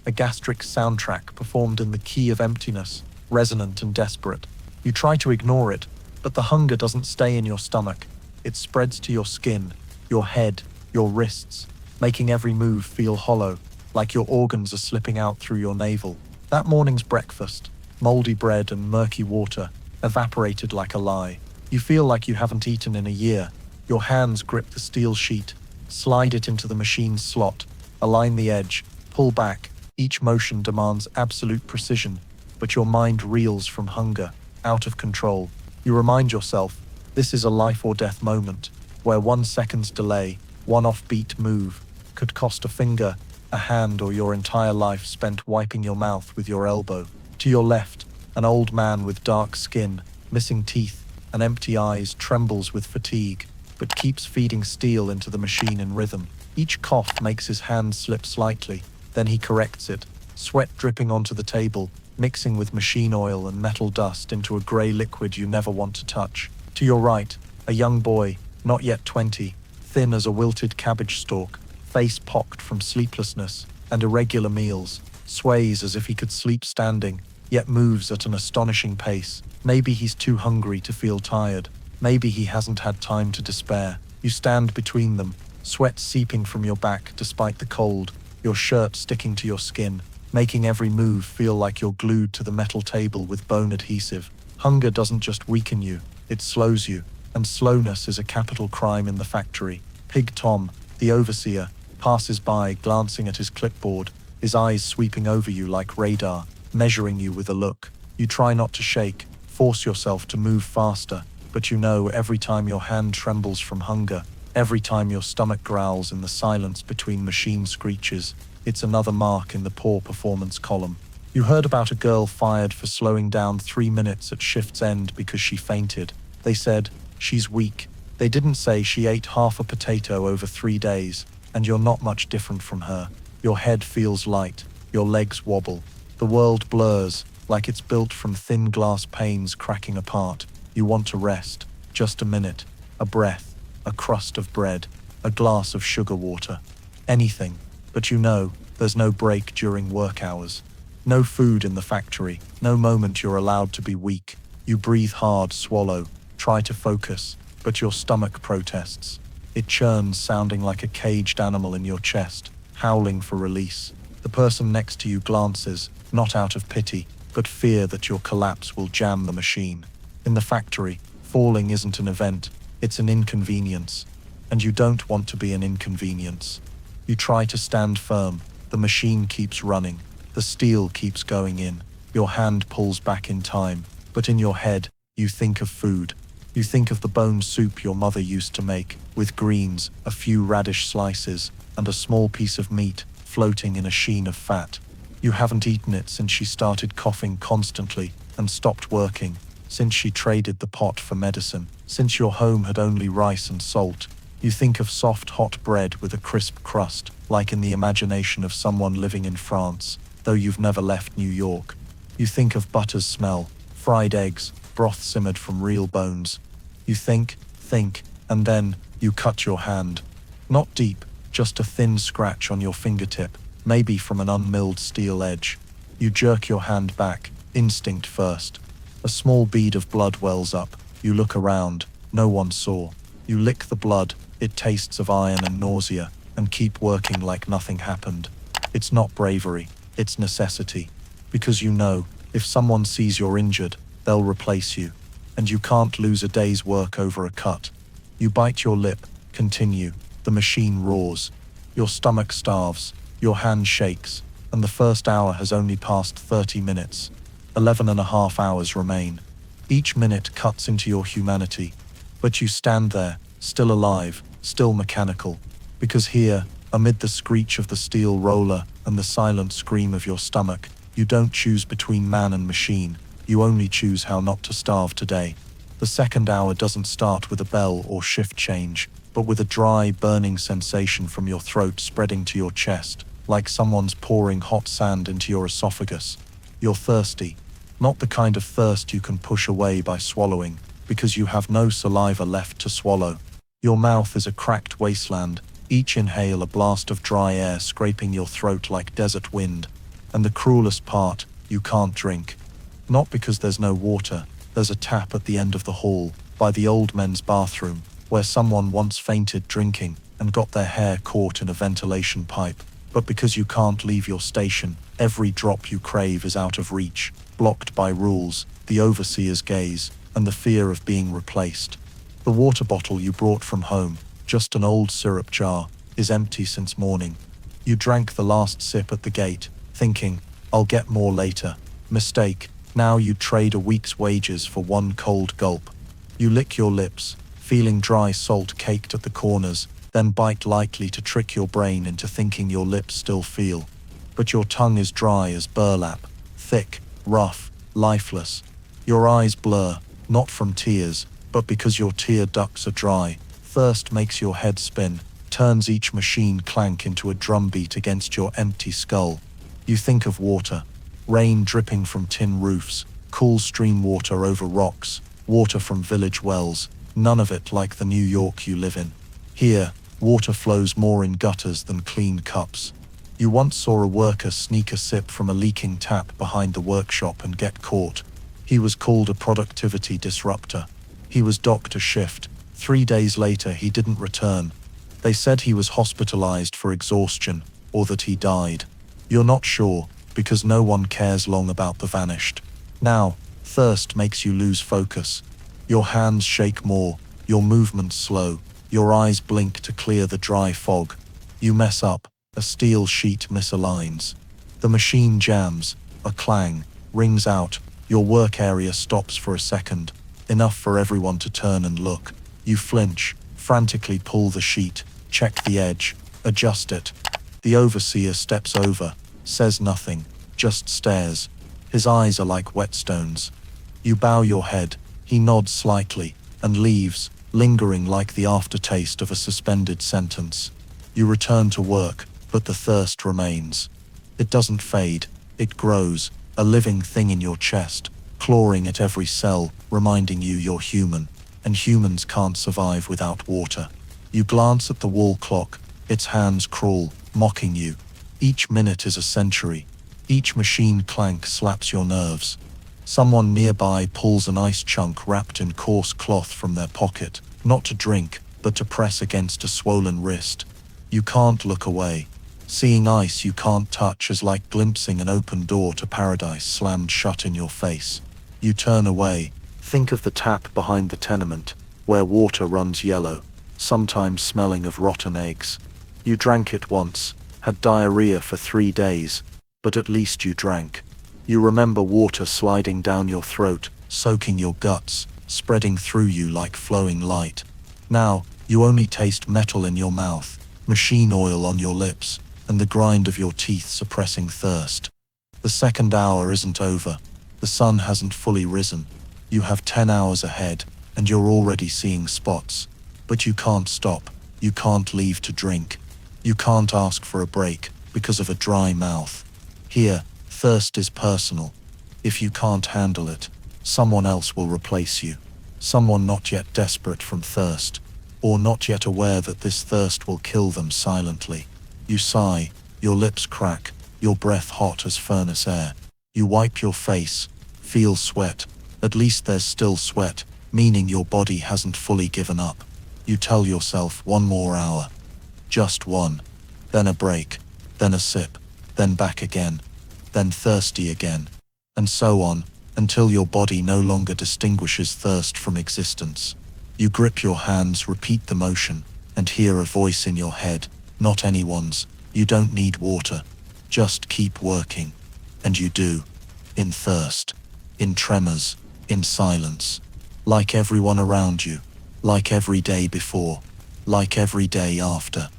A gastric soundtrack performed in the key of emptiness, resonant and desperate. You try to ignore it, but the hunger doesn't stay in your stomach. It spreads to your skin, your head, your wrists, making every move feel hollow, like your organs are slipping out through your navel. That morning's breakfast, moldy bread and murky water, evaporated like a lie. You feel like you haven't eaten in a year. Your hands grip the steel sheet, slide it into the machine's slot, align the edge, pull back. Each motion demands absolute precision, but your mind reels from hunger, out of control. You remind yourself, this is a life or death moment, where 1 second's delay, one offbeat move, could cost a finger, a hand, or your entire life spent wiping your mouth with your elbow. To your left, an old man with dark skin, missing teeth, and empty eyes trembles with fatigue, but keeps feeding steel into the machine in rhythm. Each cough makes his hand slip slightly, then he corrects it, sweat dripping onto the table, mixing with machine oil and metal dust into a grey liquid you never want to touch. To your right, a young boy, not yet 20, thin as a wilted cabbage stalk, face pocked from sleeplessness and irregular meals, sways as if he could sleep standing, yet moves at an astonishing pace. Maybe he's too hungry to feel tired. Maybe he hasn't had time to despair. You stand between them, sweat seeping from your back despite the cold, your shirt sticking to your skin, making every move feel like you're glued to the metal table with bone adhesive. Hunger doesn't just weaken you, it slows you, and slowness is a capital crime in the factory. Pig Tom, the overseer, passes by, glancing at his clipboard, his eyes sweeping over you like radar, measuring you with a look. You try not to shake, force yourself to move faster, but you know every time your hand trembles from hunger, every time your stomach growls in the silence between machine screeches, it's another mark in the poor performance column. You heard about a girl fired for slowing down 3 minutes at shift's end because she fainted. They said, she's weak. They didn't say she ate half a potato over 3 days, and you're not much different from her. Your head feels light, your legs wobble. The world blurs, like it's built from thin glass panes cracking apart. You want to rest, just a minute, a breath, a crust of bread, a glass of sugar water, anything. But you know, there's no break during work hours. No food in the factory, no moment you're allowed to be weak. You breathe hard, swallow, try to focus, but your stomach protests. It churns, sounding like a caged animal in your chest, howling for release. The person next to you glances, not out of pity, but fear that your collapse will jam the machine. In the factory, falling isn't an event, it's an inconvenience. And you don't want to be an inconvenience. You try to stand firm, the machine keeps running, the steel keeps going in, your hand pulls back in time, but in your head, you think of food. You think of the bone soup your mother used to make, with greens, a few radish slices, and a small piece of meat floating in a sheen of fat. You haven't eaten it since she started coughing constantly and stopped working, since she traded the pot for medicine, since your home had only rice and salt. You think of soft hot bread with a crisp crust, like in the imagination of someone living in France, though you've never left New York. You think of butter's smell, fried eggs, broth simmered from real bones. You think, and then you cut your hand. Not deep, just a thin scratch on your fingertip, maybe from an unmilled steel edge. You jerk your hand back, instinct first. A small bead of blood wells up. You look around, no one saw. You lick the blood, it tastes of iron and nausea, and keep working like nothing happened. It's not bravery, it's necessity. Because you know, if someone sees you're injured, they'll replace you. And you can't lose a day's work over a cut. You bite your lip, continue. The machine roars. Your stomach starves, your hand shakes, and the first hour has only passed 30 minutes. 11.5 hours remain. Each minute cuts into your humanity. But you stand there, still alive, still mechanical. Because here, amid the screech of the steel roller and the silent scream of your stomach, you don't choose between man and machine. You only choose how not to starve today. The second hour doesn't start with a bell or shift change, but with a dry, burning sensation from your throat spreading to your chest, like someone's pouring hot sand into your esophagus. You're thirsty. Not the kind of thirst you can push away by swallowing, because you have no saliva left to swallow. Your mouth is a cracked wasteland, each inhale a blast of dry air scraping your throat like desert wind. And the cruelest part, you can't drink. Not because there's no water, there's a tap at the end of the hall, by the old men's bathroom, where someone once fainted drinking and got their hair caught in a ventilation pipe. But because you can't leave your station, every drop you crave is out of reach, blocked by rules, the overseer's gaze, and the fear of being replaced. The water bottle you brought from home, just an old syrup jar, is empty since morning. You drank the last sip at the gate, thinking, I'll get more later. Mistake. Now you trade a week's wages for one cold gulp. You lick your lips, feeling dry salt caked at the corners, then bite lightly to trick your brain into thinking your lips still feel. But your tongue is dry as burlap, thick, rough, lifeless. Your eyes blur, not from tears, but because your tear ducts are dry. Thirst makes your head spin, turns each machine clank into a drumbeat against your empty skull. You think of water. Rain dripping from tin roofs, cool stream water over rocks, water from village wells, none of it like the New York you live in. Here, water flows more in gutters than clean cups. You once saw a worker sneak a sip from a leaking tap behind the workshop and get caught. He was called a productivity disruptor. He was docked a shift. 3 days later, he didn't return. They said he was hospitalized for exhaustion, or that he died. You're not sure, because no one cares long about the vanished. Now, thirst makes you lose focus. Your hands shake more, your movements slow, your eyes blink to clear the dry fog. You mess up, a steel sheet misaligns. The machine jams, a clang, rings out, your work area stops for a second, enough for everyone to turn and look. You flinch, frantically pull the sheet, check the edge, adjust it. The overseer steps over, says nothing, just stares. His eyes are like whetstones. You bow your head, he nods slightly, and leaves, lingering like the aftertaste of a suspended sentence. You return to work, but the thirst remains. It doesn't fade, it grows, a living thing in your chest, clawing at every cell, reminding you you're human, and humans can't survive without water. You glance at the wall clock, its hands crawl, mocking you. Each minute is a century. Each machine clank slaps your nerves. Someone nearby pulls an ice chunk wrapped in coarse cloth from their pocket, not to drink, but to press against a swollen wrist. You can't look away. Seeing ice you can't touch is like glimpsing an open door to paradise slammed shut in your face. You turn away. Think of the tap behind the tenement, where water runs yellow, sometimes smelling of rotten eggs. You drank it once, had diarrhea for 3 days, but at least you drank. You remember water sliding down your throat, soaking your guts, spreading through you like flowing light. Now, you only taste metal in your mouth, machine oil on your lips, and the grind of your teeth suppressing thirst. The second hour isn't over. The sun hasn't fully risen. You have 10 hours ahead, and you're already seeing spots. But you can't stop. You can't leave to drink. You can't ask for a break because of a dry mouth. Here, thirst is personal. If you can't handle it, someone else will replace you. Someone not yet desperate from thirst, or not yet aware that this thirst will kill them silently. You sigh, your lips crack, your breath hot as furnace air. You wipe your face, feel sweat. At least there's still sweat, meaning your body hasn't fully given up. You tell yourself 1 more hour. Just one. Then a break. Then a sip. Then back again. Then thirsty again. And so on, until your body no longer distinguishes thirst from existence. You grip your hands, repeat the motion, and hear a voice in your head, not anyone's. You don't need water. Just keep working. And you do. In thirst. In tremors. In silence. Like everyone around you. Like every day before. Like every day after.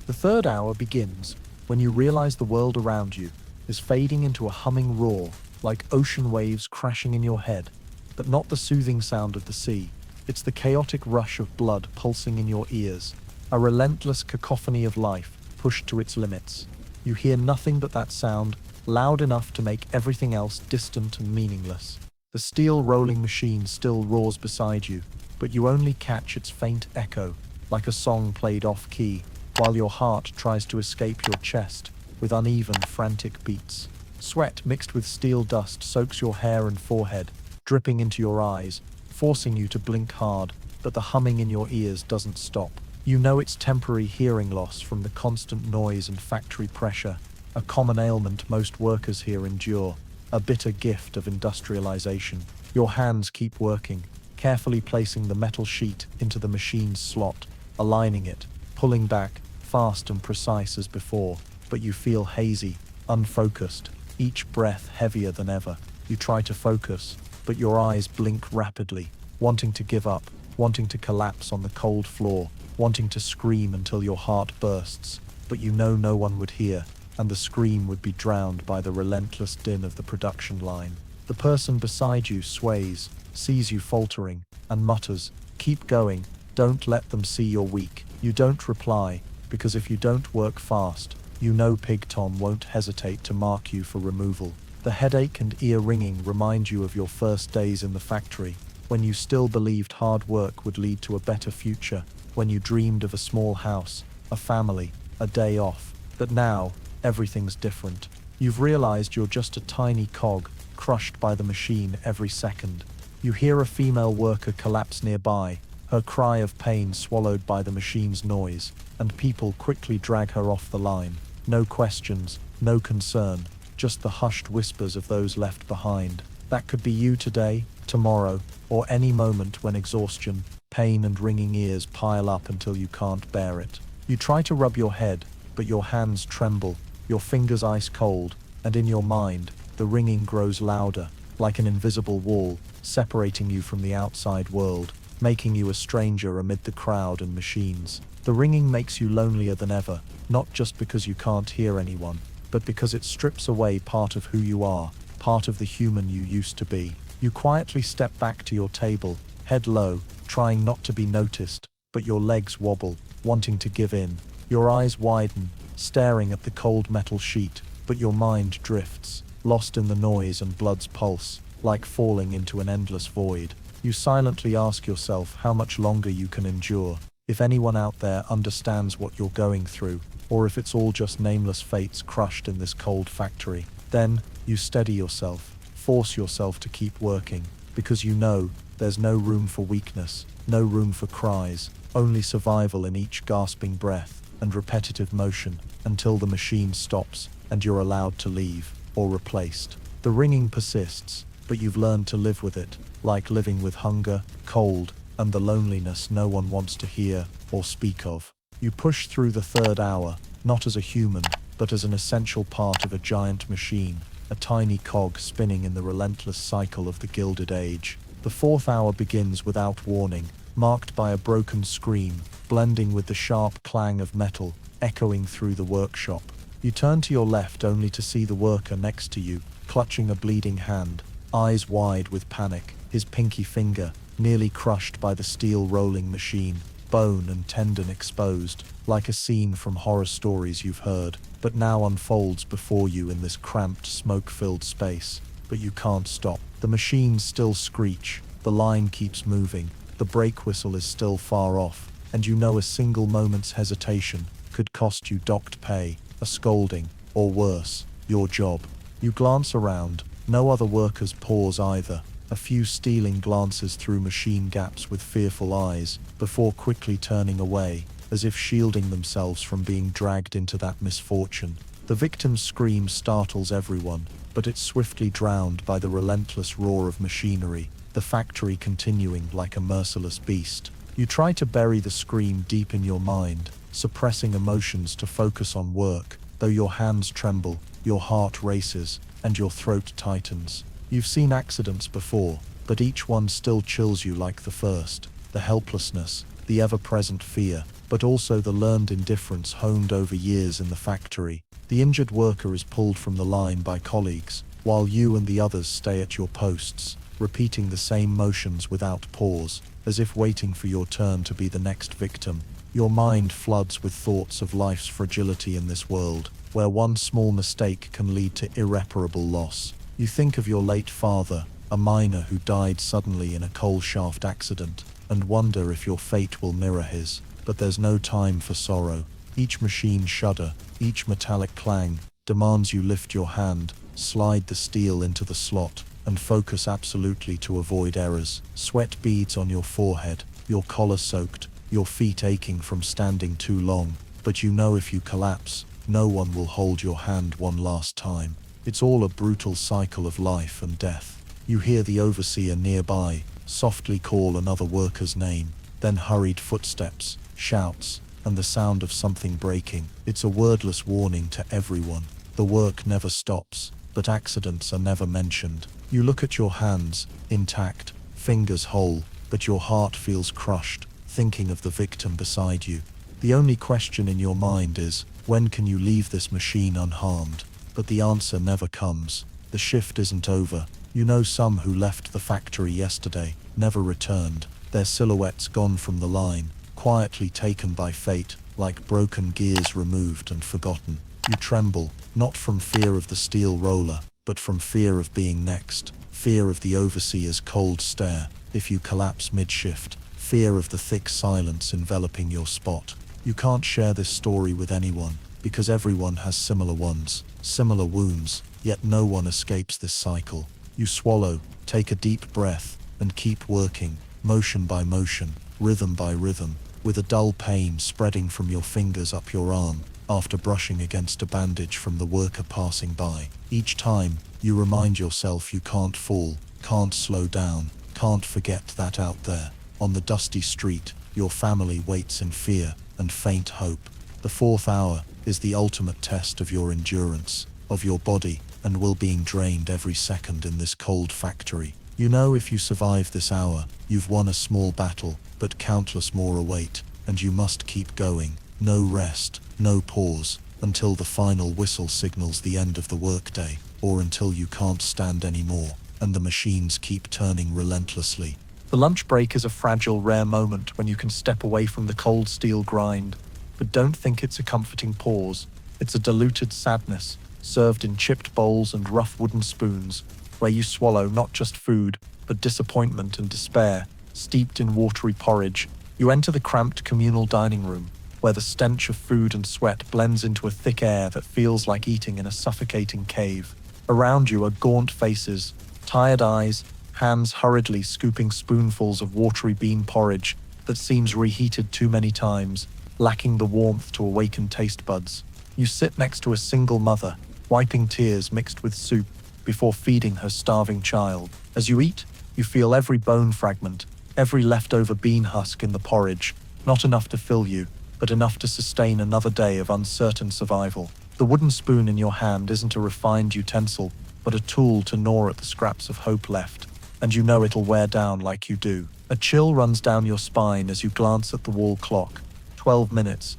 The third hour begins when you realize the world around you is fading into a humming roar, like ocean waves crashing in your head. but not the soothing sound of the sea. It's the chaotic rush of blood pulsing in your ears, a relentless cacophony of life pushed to its limits. You hear nothing but that sound, loud enough to make everything else distant and meaningless. The steel rolling machine still roars beside you, but you only catch its faint echo, like a song played off-key, while your heart tries to escape your chest with uneven, frantic beats. Sweat mixed with steel dust soaks your hair and forehead, dripping into your eyes, forcing you to blink hard, but the humming in your ears doesn't stop. You know it's temporary hearing loss from the constant noise and factory pressure, a common ailment most workers here endure, a bitter gift of industrialization. Your hands keep working, carefully placing the metal sheet into the machine's slot, aligning it, pulling back, fast and precise as before, but you feel hazy, unfocused, each breath heavier than ever. You try to focus, but your eyes blink rapidly, wanting to give up, wanting to collapse on the cold floor, wanting to scream until your heart bursts, but you know no one would hear, and the scream would be drowned by the relentless din of the production line. The person beside you sways, sees you faltering, and mutters, "Keep going, don't let them see you're weak." You don't reply, because if you don't work fast, you know Pig Tom won't hesitate to mark you for removal. The headache and ear ringing remind you of your first days in the factory, when you still believed hard work would lead to a better future, when you dreamed of a small house, a family, a day off. But now, everything's different. You've realized you're just a tiny cog, crushed by the machine every second. You hear a female worker collapse nearby, her cry of pain swallowed by the machine's noise, and people quickly drag her off the line. No questions, no concern, just the hushed whispers of those left behind. That could be you today, tomorrow, or any moment when exhaustion, pain and ringing ears pile up until you can't bear it. You try to rub your head, but your hands tremble, your fingers ice cold, and in your mind, the ringing grows louder, like an invisible wall, separating you from the outside world, making you a stranger amid the crowd and machines. The ringing makes you lonelier than ever, not just because you can't hear anyone, but because it strips away part of who you are, part of the human you used to be. You quietly step back to your table, head low, trying not to be noticed, but your legs wobble, wanting to give in. Your eyes widen, staring at the cold metal sheet, but your mind drifts, lost in the noise and blood's pulse, like falling into an endless void. You silently ask yourself how much longer you can endure, if anyone out there understands what you're going through, or if it's all just nameless fates crushed in this cold factory. Then, you steady yourself, force yourself to keep working, because you know there's no room for weakness, no room for cries, only survival in each gasping breath and repetitive motion until the machine stops and you're allowed to leave or replaced. The ringing persists, but you've learned to live with it, like living with hunger, cold, and the loneliness no one wants to hear or speak of. You push through the third hour, not as a human, but as an essential part of a giant machine, a tiny cog spinning in the relentless cycle of the Gilded Age. The fourth hour begins without warning, marked by a broken scream, blending with the sharp clang of metal, echoing through the workshop. You turn to your left only to see the worker next to you, clutching a bleeding hand, eyes wide with panic, his pinky finger nearly crushed by the steel rolling machine, bone and tendon exposed, like a scene from horror stories you've heard, but now unfolds before you in this cramped, smoke-filled space. But you can't stop. The machines still screech, the line keeps moving, the brake whistle is still far off, and you know a single moment's hesitation could cost you docked pay, a scolding, or worse, your job. You glance around, no other workers pause either, a few stealing glances through machine gaps with fearful eyes, before quickly turning away, as if shielding themselves from being dragged into that misfortune. The victim's scream startles everyone, but it's swiftly drowned by the relentless roar of machinery, the factory continuing like a merciless beast. You try to bury the scream deep in your mind, suppressing emotions to focus on work, though your hands tremble, your heart races, and your throat tightens. You've seen accidents before, but each one still chills you like the first. The helplessness, the ever-present fear, but also the learned indifference honed over years in the factory. The injured worker is pulled from the line by colleagues, while you and the others stay at your posts, repeating the same motions without pause, as if waiting for your turn to be the next victim. Your mind floods with thoughts of life's fragility in this world, where one small mistake can lead to irreparable loss. You think of your late father, a miner who died suddenly in a coal shaft accident, and wonder if your fate will mirror his. But there's no time for sorrow. Each machine shudder, each metallic clang, demands you lift your hand, slide the steel into the slot, and focus absolutely to avoid errors. Sweat beads on your forehead, your collar soaked, your feet aching from standing too long. But you know if you collapse, no one will hold your hand one last time. It's all a brutal cycle of life and death. You hear the overseer nearby softly call another worker's name, then hurried footsteps, shouts, and the sound of something breaking. It's a wordless warning to everyone. The work never stops, but accidents are never mentioned. You look at your hands, intact, fingers whole, but your heart feels crushed, thinking of the victim beside you. The only question in your mind is, when can you leave this machine unharmed? But the answer never comes. The shift isn't over. You know some who left the factory yesterday, never returned, their silhouettes gone from the line, quietly taken by fate, like broken gears removed and forgotten. You tremble, not from fear of the steel roller, but from fear of being next, fear of the overseer's cold stare, if you collapse mid-shift, fear of the thick silence enveloping your spot. You can't share this story with anyone, because everyone has similar ones, similar wounds, yet no one escapes this cycle. You swallow, take a deep breath, and keep working, motion by motion, rhythm by rhythm, with a dull pain spreading from your fingers up your arm, after brushing against a bandage from the worker passing by. Each time, you remind yourself you can't fall, can't slow down, can't forget that out there, on the dusty street, your family waits in fear and faint hope. The fourth hour is the ultimate test of your endurance, of your body, and will being drained every second in this cold factory. You know if you survive this hour, you've won a small battle, but countless more await, and you must keep going. No rest, no pause, until the final whistle signals the end of the workday, or until you can't stand anymore, and the machines keep turning relentlessly. The lunch break is a fragile, rare moment when you can step away from the cold steel grind. But don't think it's a comforting pause. It's a diluted sadness, served in chipped bowls and rough wooden spoons, where you swallow not just food, but disappointment and despair, steeped in watery porridge. You enter the cramped communal dining room, where the stench of food and sweat blends into a thick air that feels like eating in a suffocating cave. Around you are gaunt faces, tired eyes, hands hurriedly scooping spoonfuls of watery bean porridge that seems reheated too many times, lacking the warmth to awaken taste buds. You sit next to a single mother, wiping tears mixed with soup before feeding her starving child. As you eat, you feel every bone fragment, every leftover bean husk in the porridge, not enough to fill you, but enough to sustain another day of uncertain survival. The wooden spoon in your hand isn't a refined utensil, but a tool to gnaw at the scraps of hope left, and you know it'll wear down like you do. A chill runs down your spine as you glance at the wall clock. 12 minutes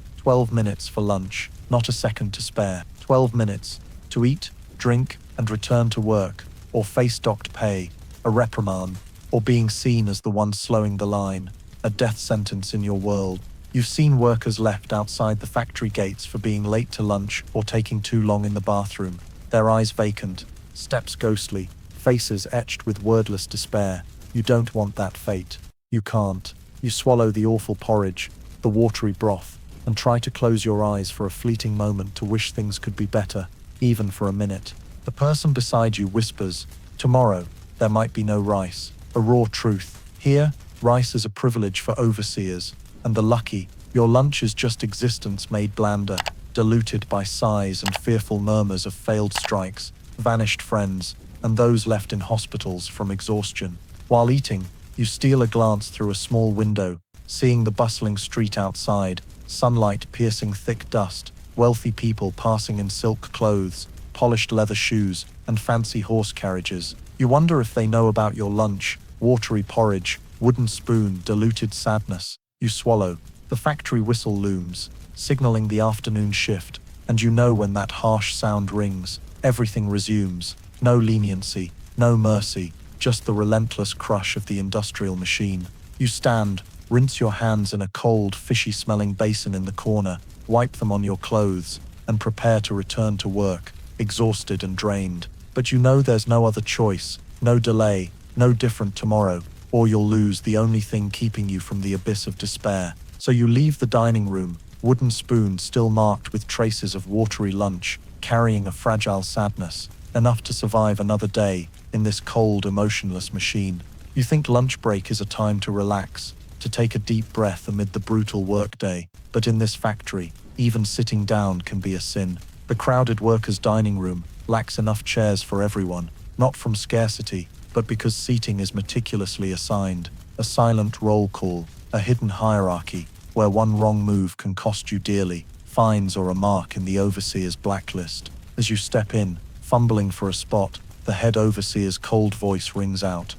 for lunch, not a second to spare. 12 minutes to eat, drink, and return to work, or face docked pay, a reprimand, or being seen as the one slowing the line, a death sentence in your world. You've seen workers left outside the factory gates for being late to lunch or taking too long in the bathroom, their eyes vacant, steps ghostly, faces etched with wordless despair. You don't want that fate. You can't. You swallow the awful porridge, the watery broth, and try to close your eyes for a fleeting moment to wish things could be better, even for a minute. The person beside you whispers, "Tomorrow, there might be no rice." A raw truth. Here, rice is a privilege for overseers, and the lucky. Your lunch is just existence made blander, diluted by sighs and fearful murmurs of failed strikes, vanished friends, and those left in hospitals from exhaustion. While eating, you steal a glance through a small window, seeing the bustling street outside, sunlight piercing thick dust, wealthy people passing in silk clothes, polished leather shoes, and fancy horse carriages. You wonder if they know about your lunch, watery porridge, wooden spoon, diluted sadness. You swallow. The factory whistle looms, signaling the afternoon shift, and you know when that harsh sound rings, everything resumes. No leniency, no mercy, just the relentless crush of the industrial machine. You stand, rinse your hands in a cold, fishy-smelling basin in the corner, wipe them on your clothes, and prepare to return to work, exhausted and drained. But you know there's no other choice, no delay, no different tomorrow, or you'll lose the only thing keeping you from the abyss of despair. So you leave the dining room, wooden spoon still marked with traces of watery lunch, carrying a fragile sadness, enough to survive another day in this cold, emotionless machine. You think lunch break is a time to relax, to take a deep breath amid the brutal workday, but in this factory, even sitting down can be a sin. The crowded workers' dining room lacks enough chairs for everyone, not from scarcity, but because seating is meticulously assigned, a silent roll call, a hidden hierarchy, where one wrong move can cost you dearly, fines or a mark in the overseer's blacklist. As you step in, fumbling for a spot, the head overseer's cold voice rings out.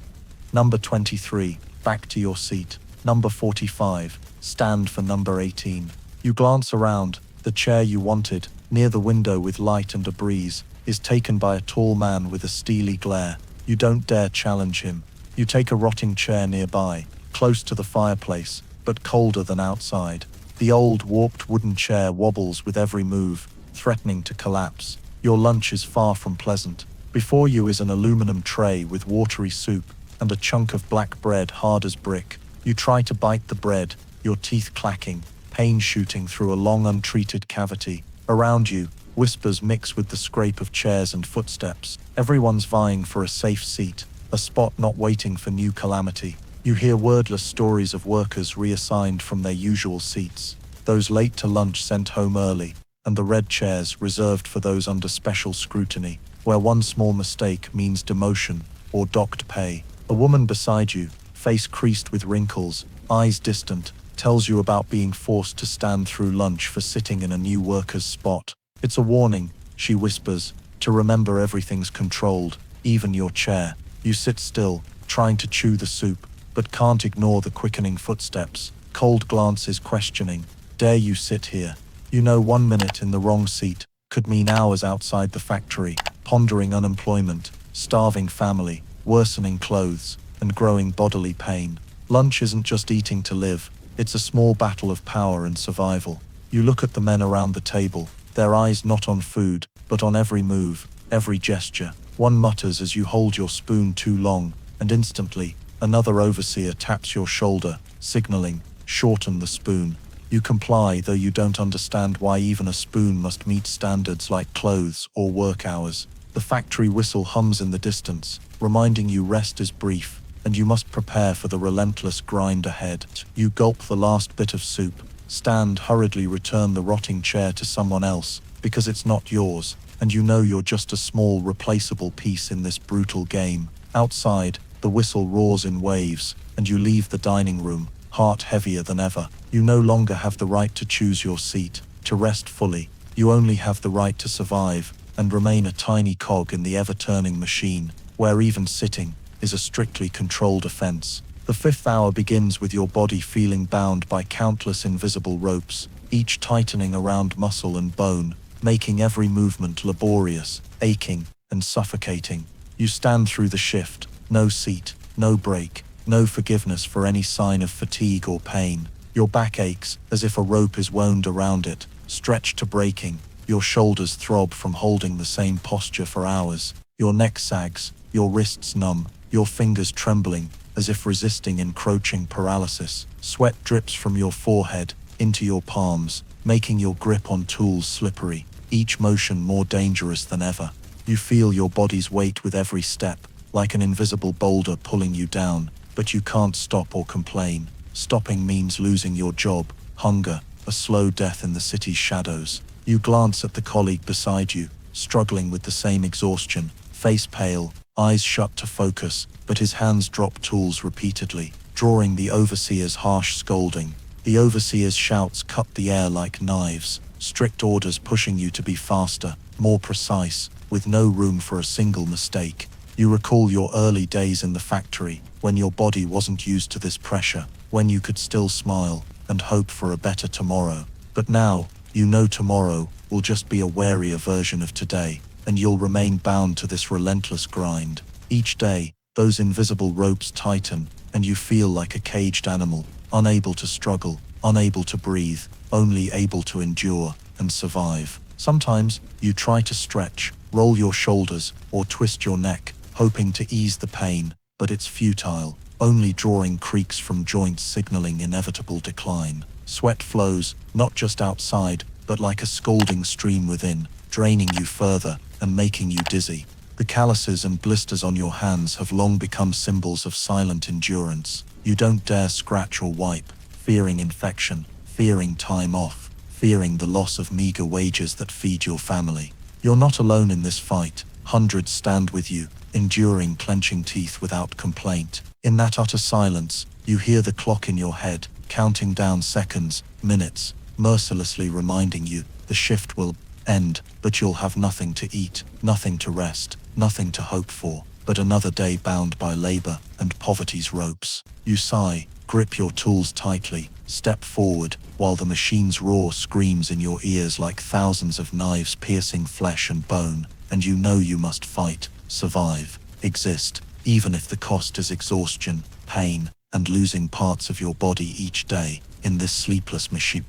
Number 23, back to your seat. Number 45, stand for number 18. You glance around, the chair you wanted, near the window with light and a breeze, is taken by a tall man with a steely glare. You don't dare challenge him. You take a rotting chair nearby, close to the fireplace, but colder than outside. The old, warped wooden chair wobbles with every move, threatening to collapse. Your lunch is far from pleasant. Before you is an aluminum tray with watery soup and a chunk of black bread hard as brick. You try to bite the bread, your teeth clacking, pain shooting through a long untreated cavity. Around you, whispers mix with the scrape of chairs and footsteps. Everyone's vying for a safe seat, a spot not waiting for new calamity. You hear wordless stories of workers reassigned from their usual seats, those late to lunch sent home early, and the red chairs reserved for those under special scrutiny, where one small mistake means demotion or docked pay. A woman beside you, face creased with wrinkles, eyes distant, tells you about being forced to stand through lunch for sitting in a new worker's spot. It's a warning, she whispers, to remember everything's controlled, even your chair. You sit still, trying to chew the soup, but can't ignore the quickening footsteps, cold glances questioning. Dare you sit here? You know 1 minute in the wrong seat could mean hours outside the factory, pondering unemployment, starving family, worsening clothes, and growing bodily pain. Lunch isn't just eating to live, it's a small battle of power and survival. You look at the men around the table, their eyes not on food, but on every move, every gesture. One mutters as you hold your spoon too long, and instantly, another overseer taps your shoulder, signaling, shorten the spoon. You comply, though you don't understand why even a spoon must meet standards like clothes or work hours. The factory whistle hums in the distance, reminding you rest is brief, and you must prepare for the relentless grind ahead. You gulp the last bit of soup, stand, hurriedly return the rotting chair to someone else, because it's not yours, and you know you're just a small replaceable piece in this brutal game. Outside, the whistle roars in waves, and you leave the dining room, heart heavier than ever. You no longer have the right to choose your seat, to rest fully. You only have the right to survive, and remain a tiny cog in the ever-turning machine, where even sitting is a strictly controlled offense. The fifth hour begins with your body feeling bound by countless invisible ropes, each tightening around muscle and bone, making every movement laborious, aching, and suffocating. You stand through the shift, no seat, no break, no forgiveness for any sign of fatigue or pain. Your back aches as if a rope is wound around it, stretched to breaking. Your shoulders throb from holding the same posture for hours. Your neck sags, your wrists numb, your fingers trembling, as if resisting encroaching paralysis. Sweat drips from your forehead into your palms, making your grip on tools slippery, each motion more dangerous than ever. You feel your body's weight with every step, like an invisible boulder pulling you down, but you can't stop or complain. Stopping means losing your job, hunger, a slow death in the city's shadows. You glance at the colleague beside you, struggling with the same exhaustion, face pale, eyes shut to focus, but his hands drop tools repeatedly, drawing the overseer's harsh scolding. The overseer's shouts cut the air like knives, strict orders pushing you to be faster, more precise, with no room for a single mistake. You recall your early days in the factory, when your body wasn't used to this pressure, when you could still smile and hope for a better tomorrow. But now, you know tomorrow will just be a warier version of today, and you'll remain bound to this relentless grind. Each day, Those invisible ropes tighten, and you feel like a caged animal, unable to struggle, unable to breathe, only able to endure and survive. Sometimes you try to stretch, roll your shoulders, or twist your neck, hoping to ease the pain, but it's futile, only drawing creaks from joints signaling inevitable decline. Sweat flows, not just outside, but like a scalding stream within, draining you further and making you dizzy. The calluses and blisters on your hands have long become symbols of silent endurance. You don't dare scratch or wipe, fearing infection, fearing time off, fearing the loss of meager wages that feed your family. You're not alone in this fight. Hundreds stand with you, enduring, clenching teeth without complaint. In that utter silence, you hear the clock in your head, counting down seconds, minutes, mercilessly reminding you the shift will end, but you'll have nothing to eat, nothing to rest, nothing to hope for, but another day bound by labor and poverty's ropes. You sigh, grip your tools tightly, step forward, while the machine's roar screams in your ears like thousands of knives piercing flesh and bone, and you know you must fight, survive, exist, even if the cost is exhaustion, pain, and losing parts of your body each day in this sleepless machine.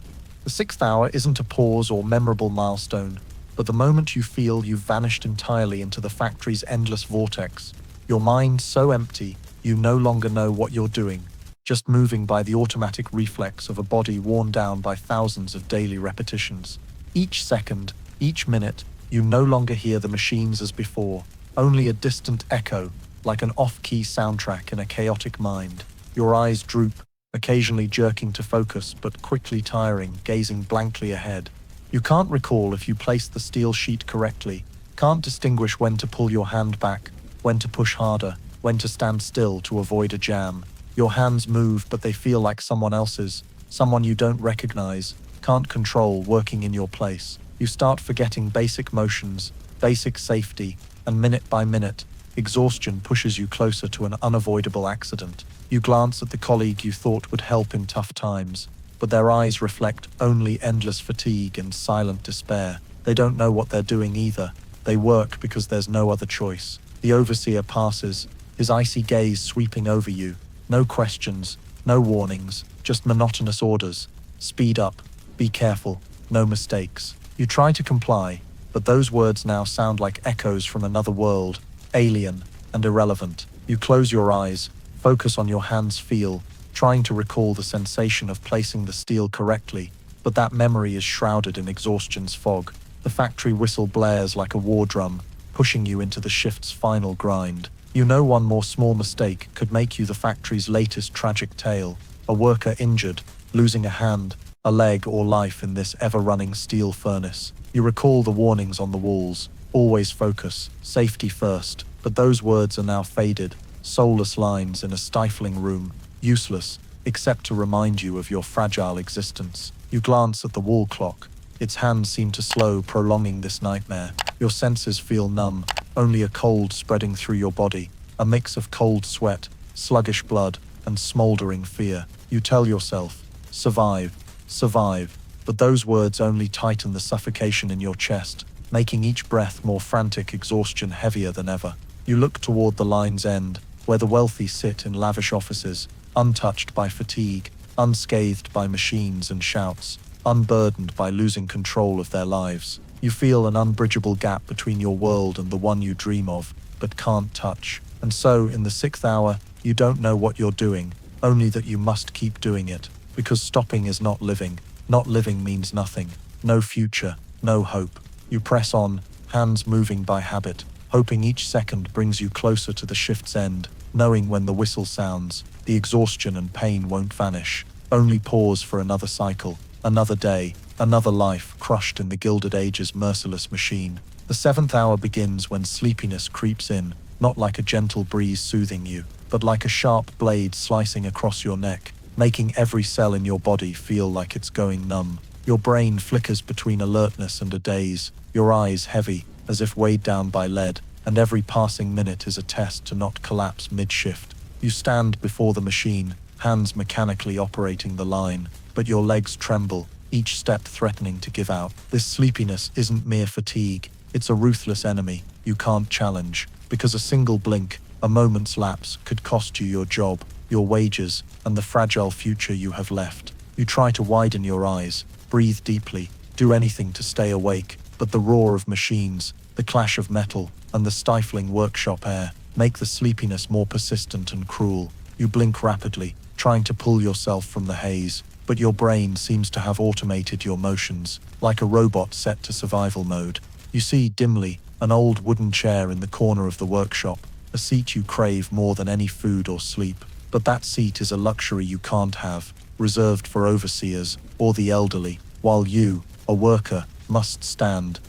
The sixth hour isn't a pause or memorable milestone, but the moment you feel you've vanished entirely into the factory's endless vortex. Your mind so empty, you no longer know what you're doing, just moving by the automatic reflex of a body worn down by thousands of daily repetitions. Each second, each minute, you no longer hear the machines as before, only a distant echo, like an off-key soundtrack in a chaotic mind. Your eyes droop, occasionally jerking to focus but quickly tiring, gazing blankly ahead. You can't recall if you placed the steel sheet correctly, can't distinguish when to pull your hand back, when to push harder, when to stand still to avoid a jam. Your hands move, but they feel like someone else's, someone you don't recognize, can't control, working in your place. You start forgetting basic motions, basic safety, and minute by minute, exhaustion pushes you closer to an unavoidable accident. You glance at the colleague you thought would help in tough times, but their eyes reflect only endless fatigue and silent despair. They don't know what they're doing either. They work because there's no other choice. The overseer passes, his icy gaze sweeping over you. No questions, no warnings, just monotonous orders. Speed up, be careful, no mistakes. You try to comply, but those words now sound like echoes from another world, alien and irrelevant. You close your eyes, focus on your hand's feel, trying to recall the sensation of placing the steel correctly, but that memory is shrouded in exhaustion's fog. The factory whistle blares like a war drum, pushing you into the shift's final grind. You know one more small mistake could make you the factory's latest tragic tale, a worker injured, losing a hand, a leg, or life in this ever-running steel furnace. You recall the warnings on the walls, always focus, safety first, but those words are now faded, soulless lines in a stifling room, useless, except to remind you of your fragile existence. You glance at the wall clock. Its hands seem to slow, prolonging this nightmare. Your senses feel numb, only a cold spreading through your body, a mix of cold sweat, sluggish blood, and smoldering fear. You tell yourself, survive, survive, but those words only tighten the suffocation in your chest, making each breath more frantic, exhaustion heavier than ever. You look toward the line's end, where the wealthy sit in lavish offices, untouched by fatigue, unscathed by machines and shouts, unburdened by losing control of their lives. You feel an unbridgeable gap between your world and the one you dream of, but can't touch. And so, in the sixth hour, you don't know what you're doing, only that you must keep doing it, because stopping is not living. Not living means nothing. No future, no hope. You press on, hands moving by habit, hoping each second brings you closer to the shift's end, knowing when the whistle sounds, the exhaustion and pain won't vanish, only pause for another cycle, another day, another life crushed in the Gilded Age's merciless machine. The seventh hour begins when sleepiness creeps in, not like a gentle breeze soothing you, but like a sharp blade slicing across your neck, making every cell in your body feel like it's going numb. Your brain flickers between alertness and a daze, your eyes heavy, as if weighed down by lead, and every passing minute is a test to not collapse mid-shift. You stand before the machine, hands mechanically operating the line, but your legs tremble, each step threatening to give out. This sleepiness isn't mere fatigue, it's a ruthless enemy you can't challenge, because a single blink, A moment's lapse could cost you your job, your wages, and the fragile future you have left. You try to widen your eyes, breathe deeply, do anything to stay awake, but the roar of machines, the clash of metal, and the stifling workshop air make the sleepiness more persistent and cruel. You blink rapidly, trying to pull yourself from the haze, but your brain seems to have automated your motions, like a robot set to survival mode. You see dimly an old wooden chair in the corner of the workshop, a seat you crave more than any food or sleep. But that seat is a luxury you can't have, reserved for overseers or the elderly, while you, a worker, must stand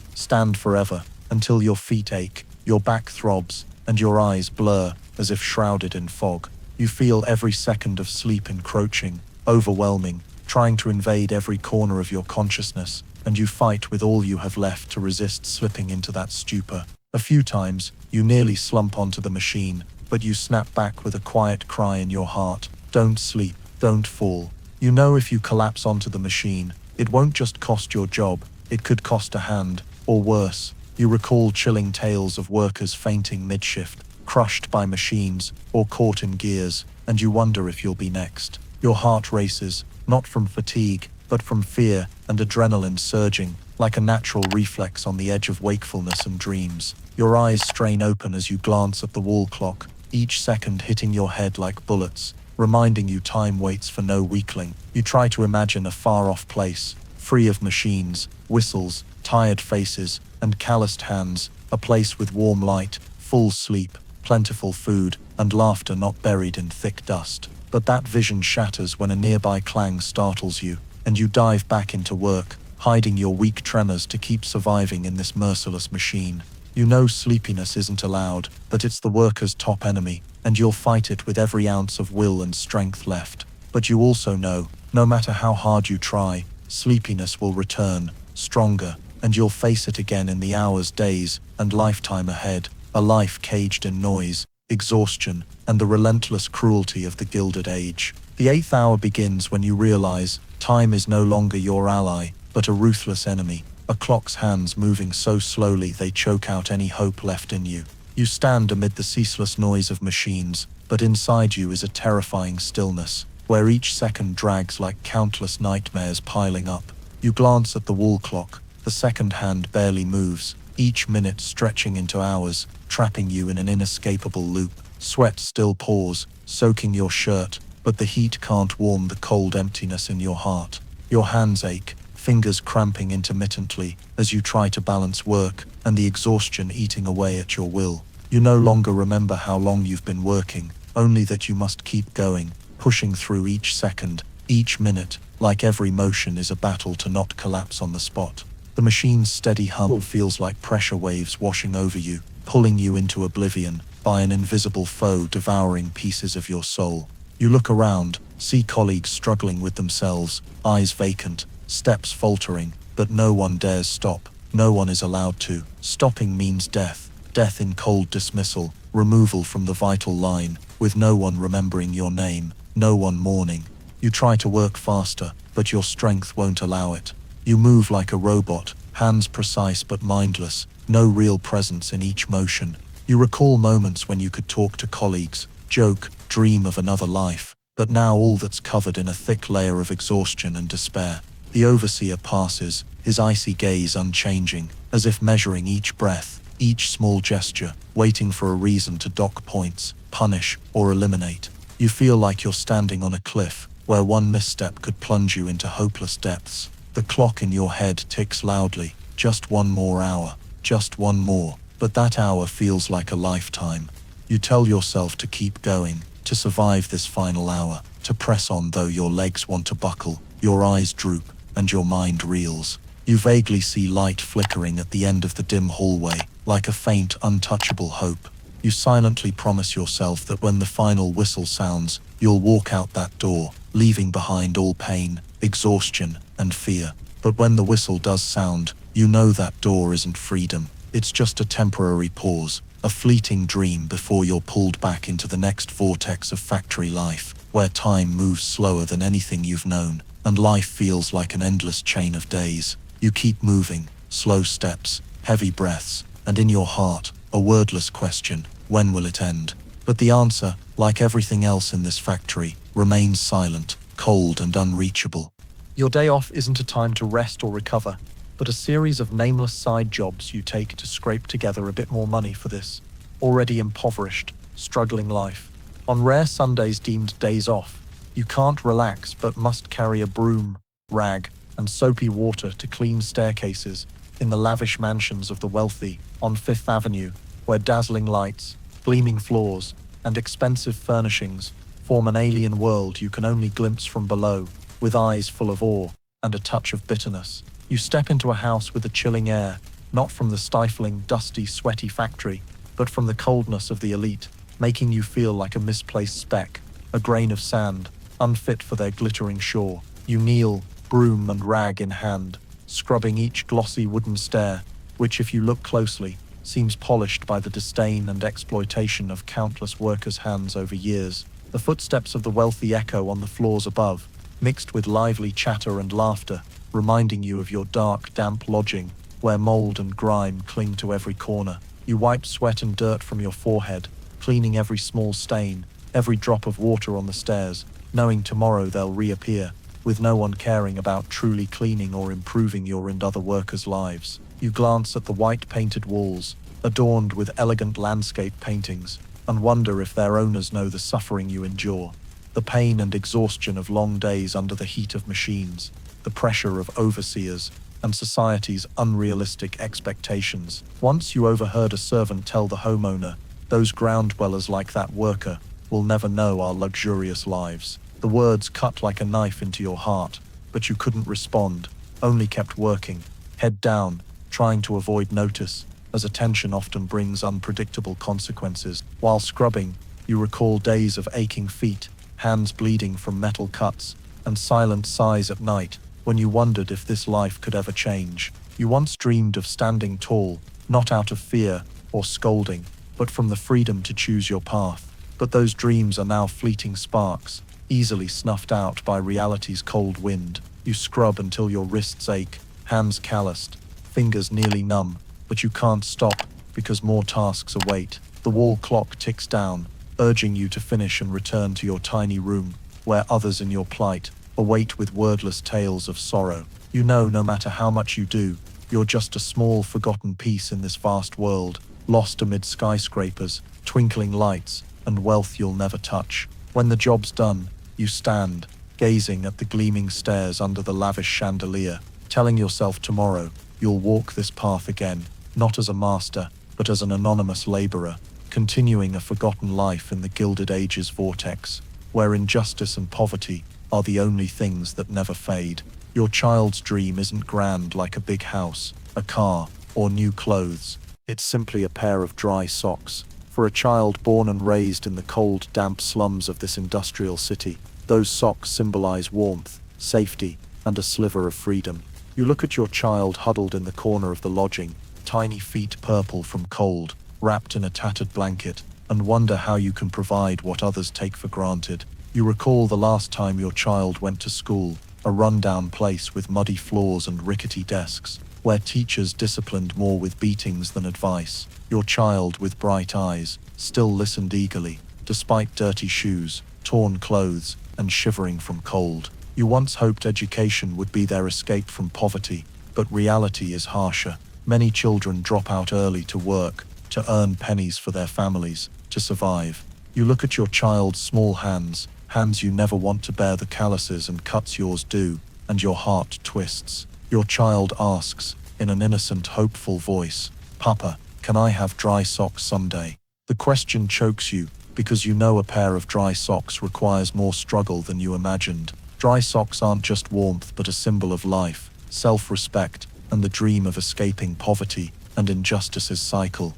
forever, until your feet ache, your back throbs, and your eyes blur, as if shrouded in fog. You feel every second of sleep encroaching, overwhelming, trying to invade every corner of your consciousness, and you fight with all you have left to resist slipping into that stupor. A few times, you nearly slump onto the machine, but you snap back with a quiet cry in your heart. Don't sleep, don't fall. You know if you collapse onto the machine, it won't just cost your job, it could cost a hand, or worse. You recall chilling tales of workers fainting mid-shift, crushed by machines, or caught in gears, and you wonder if you'll be next. Your heart races, not from fatigue, but from fear and adrenaline surging, like a natural reflex on the edge of wakefulness and dreams. Your eyes strain open as you glance at the wall clock, each second hitting your head like bullets, reminding you time waits for no weakling. You try to imagine a far-off place, free of machines, whistles, tired faces, and calloused hands, a place with warm light, full sleep, plentiful food, and laughter not buried in thick dust. But that vision shatters when a nearby clang startles you, and you dive back into work, hiding your weak tremors to keep surviving in this merciless machine. You know sleepiness isn't allowed, that it's the worker's top enemy, and you'll fight it with every ounce of will and strength left. But you also know, no matter how hard you try, sleepiness will return, stronger, and you'll face it again in the hours, days, and lifetime ahead, a life caged in noise, exhaustion, and the relentless cruelty of the Gilded Age. The 8th hour begins when you realize time is no longer your ally, but a ruthless enemy, a clock's hands moving so slowly they choke out any hope left in you. You stand amid the ceaseless noise of machines, but inside you is a terrifying stillness, where each second drags like countless nightmares piling up. You glance at the wall clock, the second hand barely moves, each minute stretching into hours, trapping you in an inescapable loop. Sweat still pours, soaking your shirt, but the heat can't warm the cold emptiness in your heart. Your hands ache, fingers cramping intermittently as you try to balance work and the exhaustion eating away at your will. You no longer remember how long you've been working, only that you must keep going, pushing through each second, each minute, like every motion is a battle to not collapse on the spot. The machine's steady hum feels like pressure waves washing over you, pulling you into oblivion by an invisible foe devouring pieces of your soul. You look around, see colleagues struggling with themselves, eyes vacant, steps faltering, but no one dares stop. No one is allowed to. Stopping means death. Death in cold dismissal, removal from the vital line, with no one remembering your name, no one mourning. You try to work faster, but your strength won't allow it. You move like a robot, hands precise but mindless, no real presence in each motion. You recall moments when you could talk to colleagues, joke, dream of another life, but now all that's covered in a thick layer of exhaustion and despair. The overseer passes, his icy gaze unchanging, as if measuring each breath, each small gesture, waiting for a reason to dock points, punish, or eliminate. You feel like you're standing on a cliff, where one misstep could plunge you into hopeless depths. The clock in your head ticks loudly, just one more hour, just one more, but that hour feels like a lifetime. You tell yourself to keep going, to survive this final hour, to press on though your legs want to buckle, your eyes droop, and your mind reels. You vaguely see light flickering at the end of the dim hallway, like a faint, untouchable hope. You silently promise yourself that when the final whistle sounds, you'll walk out that door, leaving behind all pain, exhaustion, and fear. But when the whistle does sound, you know that door isn't freedom. It's just a temporary pause, a fleeting dream before you're pulled back into the next vortex of factory life, where time moves slower than anything you've known, and life feels like an endless chain of days. You keep moving, slow steps, heavy breaths, and in your heart, a wordless question: when will it end? But But the answer, like everything else in this factory, remains silent, cold and unreachable. Your day off isn't a time to rest or recover, but a series of nameless side jobs you take to scrape together a bit more money for this already impoverished, struggling life. On rare Sundays deemed days off, you can't relax but must carry a broom, rag, and soapy water to clean staircases in the lavish mansions of the wealthy on Fifth Avenue, where dazzling lights, gleaming floors, and expensive furnishings form an alien world you can only glimpse from below, with eyes full of awe and a touch of bitterness. You step into a house with a chilling air, not from the stifling, dusty, sweaty factory, but from the coldness of the elite, making you feel like a misplaced speck, a grain of sand, unfit for their glittering shore. You kneel, broom and rag in hand, scrubbing each glossy wooden stair, which, if you look closely, seems polished by the disdain and exploitation of countless workers' hands over years. The footsteps of the wealthy echo on the floors above, mixed with lively chatter and laughter, reminding you of your dark, damp lodging, where mold and grime cling to every corner. You wipe sweat and dirt from your forehead, cleaning every small stain, every drop of water on the stairs, knowing tomorrow they'll reappear, with no one caring about truly cleaning or improving your and other workers' lives. You glance at the white painted walls, adorned with elegant landscape paintings, and wonder if their owners know the suffering you endure, the pain and exhaustion of long days under the heat of machines, the pressure of overseers, and society's unrealistic expectations. Once you overheard a servant tell the homeowner, "Those ground dwellers like that worker will never know our luxurious lives." The words cut like a knife into your heart, but you couldn't respond, only kept working, head down, trying to avoid notice, as attention often brings unpredictable consequences. While scrubbing, you recall days of aching feet, hands bleeding from metal cuts, and silent sighs at night, when you wondered if this life could ever change. You once dreamed of standing tall, not out of fear or scolding, but from the freedom to choose your path. But those dreams are now fleeting sparks, easily snuffed out by reality's cold wind. You scrub until your wrists ache, hands calloused, fingers nearly numb, but you can't stop because more tasks await. The wall clock ticks down, urging you to finish and return to your tiny room, where others in your plight await with wordless tales of sorrow. You know no matter how much you do, you're just a small forgotten piece in this vast world, lost amid skyscrapers, twinkling lights, and wealth you'll never touch. When the job's done, you stand, gazing at the gleaming stairs under the lavish chandelier, telling yourself tomorrow you'll walk this path again, not as a master, but as an anonymous laborer, continuing a forgotten life in the Gilded Age's vortex, where injustice and poverty are the only things that never fade. Your child's dream isn't grand like a big house, a car, or new clothes. It's simply a pair of dry socks. For a child born and raised in the cold, damp slums of this industrial city, those socks symbolize warmth, safety, and a sliver of freedom. You look at your child huddled in the corner of the lodging, tiny feet purple from cold, wrapped in a tattered blanket, and wonder how you can provide what others take for granted. You recall the last time your child went to school, a rundown place with muddy floors and rickety desks, where teachers disciplined more with beatings than advice. Your child, with bright eyes, still listened eagerly, despite dirty shoes, torn clothes, and shivering from cold. You once hoped education would be their escape from poverty, but reality is harsher. Many children drop out early to work, to earn pennies for their families, to survive. You look at your child's small hands, hands you never want to bear the calluses and cuts yours do, and your heart twists. Your child asks, in an innocent, hopeful voice, "Papa, can I have dry socks someday?" The question chokes you, because you know a pair of dry socks requires more struggle than you imagined. Dry socks aren't just warmth but a symbol of life, self-respect, and the dream of escaping poverty and injustice's cycle.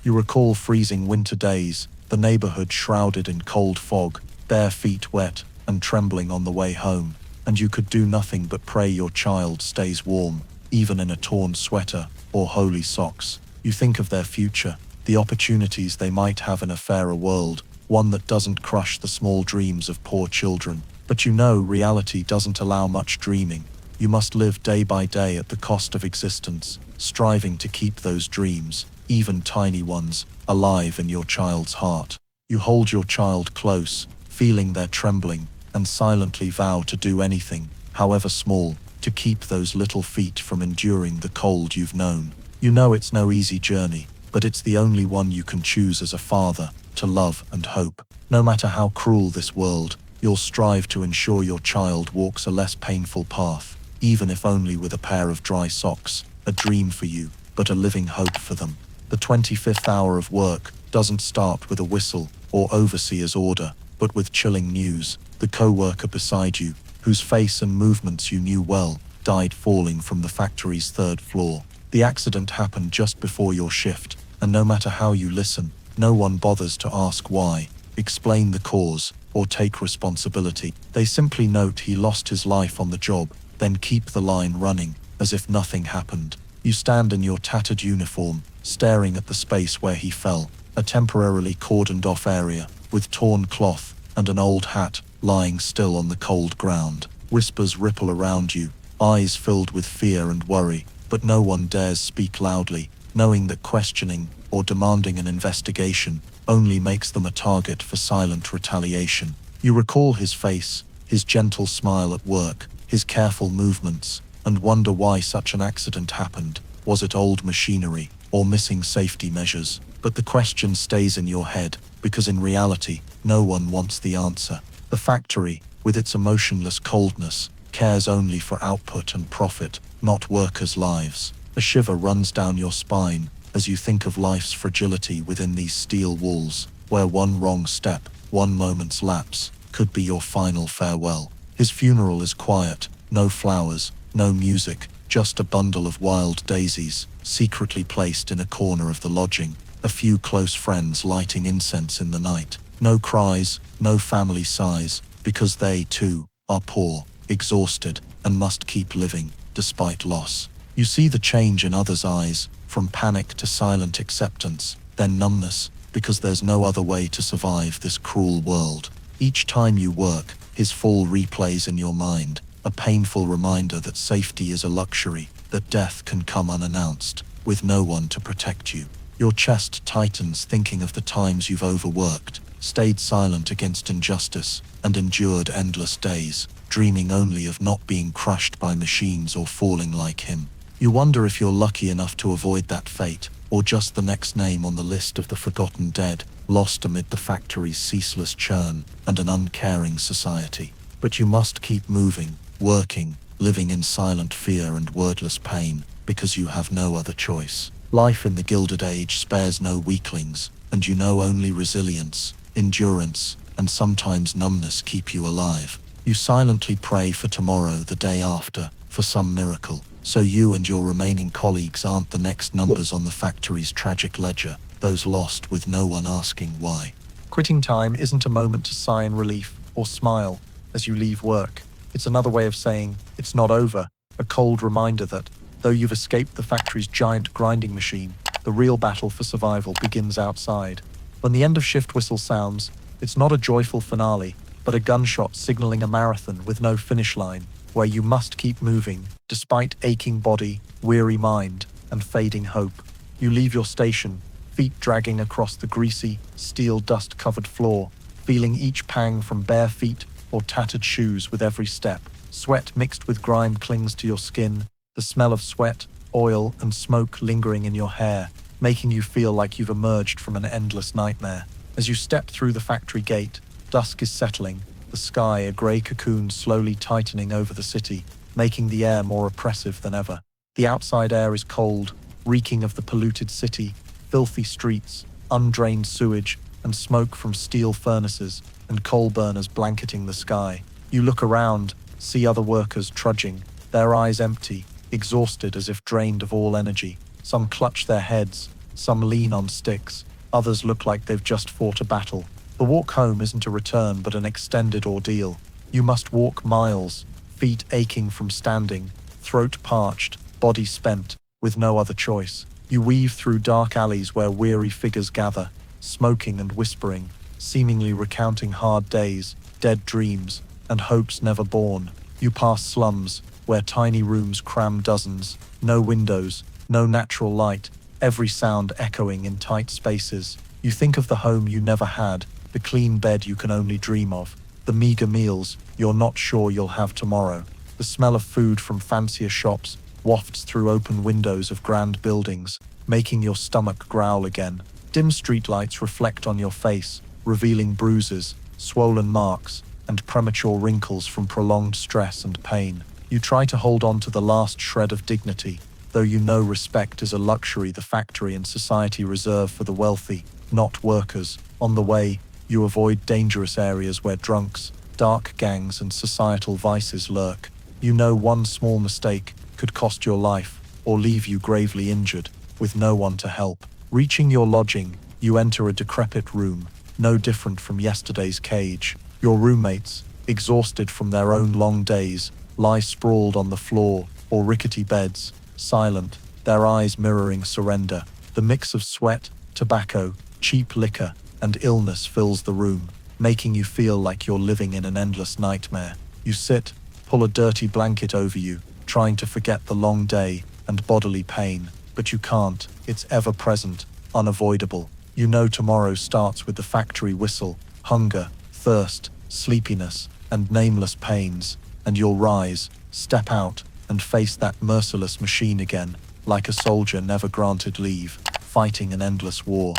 You recall freezing winter days, the neighborhood shrouded in cold fog, bare feet wet and trembling on the way home, and you could do nothing but pray your child stays warm, even in a torn sweater or holey socks. You think of their future, the opportunities they might have in a fairer world, one that doesn't crush the small dreams of poor children. But you know reality doesn't allow much dreaming. You must live day by day at the cost of existence, striving to keep those dreams, even tiny ones, alive in your child's heart. You hold your child close, feeling their trembling, and silently vow to do anything, however small, to keep those little feet from enduring the cold you've known. You know it's no easy journey, but it's the only one you can choose as a father, to love and hope. No matter how cruel this world, you'll strive to ensure your child walks a less painful path, even if only with a pair of dry socks, a dream for you, but a living hope for them. The 25th hour of work doesn't start with a whistle or overseer's order, but with chilling news. The coworker beside you, whose face and movements you knew well, died falling from the factory's 3rd floor. The accident happened just before your shift, and no matter how you listen, no one bothers to ask why, explain the cause, or take responsibility. They simply note he lost his life on the job, then keep the line running, as if nothing happened. You stand in your tattered uniform, staring at the space where he fell, a temporarily cordoned off area, with torn cloth and an old hat lying still on the cold ground. Whispers ripple around you, eyes filled with fear and worry, but no one dares speak loudly, knowing that questioning or demanding an investigation only makes them a target for silent retaliation. You recall his face, his gentle smile at work, his careful movements, and wonder why such an accident happened. Was it old machinery or missing safety measures? But the question stays in your head, because in reality, no one wants the answer. The factory, with its emotionless coldness, cares only for output and profit, not workers' lives. A shiver runs down your spine as you think of life's fragility within these steel walls, where one wrong step, one moment's lapse, could be your final farewell. His funeral is quiet, no flowers, no music, just a bundle of wild daisies, secretly placed in a corner of the lodging, a few close friends lighting incense in the night. No cries, no family sighs, because they, too, are poor, exhausted, and must keep living, despite loss. You see the change in others' eyes, from panic to silent acceptance, then numbness, because there's no other way to survive this cruel world. Each time you work, his fall replays in your mind, a painful reminder that safety is a luxury, that death can come unannounced, with no one to protect you. Your chest tightens thinking of the times you've overworked, stayed silent against injustice, and endured endless days, dreaming only of not being crushed by machines or falling like him. You wonder if you're lucky enough to avoid that fate, or just the next name on the list of the forgotten dead, lost amid the factory's ceaseless churn and an uncaring society. But you must keep moving, working, living in silent fear and wordless pain, because you have no other choice. Life in the Gilded Age spares no weaklings, and you know only resilience, endurance, and sometimes numbness keep you alive. You silently pray for tomorrow, the day after, for some miracle, so you and your remaining colleagues aren't the next numbers on the factory's tragic ledger, those lost with no one asking why. Quitting time isn't a moment to sigh in relief or smile as you leave work. It's another way of saying it's not over, a cold reminder that, though you've escaped the factory's giant grinding machine, the real battle for survival begins outside. When the end of shift whistle sounds, it's not a joyful finale, but a gunshot signaling a marathon with no finish line, where you must keep moving, despite aching body, weary mind, and fading hope. You leave your station, feet dragging across the greasy, steel dust-covered floor, feeling each pang from bare feet or tattered shoes with every step. Sweat mixed with grime clings to your skin, the smell of sweat, oil, and smoke lingering in your hair, making you feel like you've emerged from an endless nightmare. As you step through the factory gate, dusk is settling, the sky a grey cocoon slowly tightening over the city, making the air more oppressive than ever. The outside air is cold, reeking of the polluted city, filthy streets, undrained sewage, and smoke from steel furnaces and coal burners blanketing the sky. You look around, see other workers trudging, their eyes empty, exhausted as if drained of all energy. Some clutch their heads, some lean on sticks, others look like they've just fought a battle. The walk home isn't a return but an extended ordeal. You must walk miles, feet aching from standing, throat parched, body spent, with no other choice. You weave through dark alleys where weary figures gather, smoking and whispering, seemingly recounting hard days, dead dreams, and hopes never born. You pass slums, where tiny rooms cram dozens, no windows, no natural light, every sound echoing in tight spaces. You think of the home you never had, the clean bed you can only dream of, the meager meals you're not sure you'll have tomorrow. The smell of food from fancier shops wafts through open windows of grand buildings, making your stomach growl again. Dim streetlights reflect on your face, revealing bruises, swollen marks, and premature wrinkles from prolonged stress and pain. You try to hold on to the last shred of dignity, though you know respect is a luxury the factory and society reserve for the wealthy, not workers. On the way, you avoid dangerous areas where drunks, dark gangs, and societal vices lurk. You know one small mistake could cost your life or leave you gravely injured, with no one to help. Reaching your lodging, you enter a decrepit room, no different from yesterday's cage. Your roommates, exhausted from their own long days, lie sprawled on the floor or rickety beds, silent, their eyes mirroring surrender. The mix of sweat, tobacco, cheap liquor, and illness fills the room, making you feel like you're living in an endless nightmare. You sit, pull a dirty blanket over you, trying to forget the long day and bodily pain, but you can't. It's ever present, unavoidable. You know tomorrow starts with the factory whistle, hunger, thirst, sleepiness, and nameless pains, and you'll rise, step out, and face that merciless machine again, like a soldier never granted leave, fighting an endless war.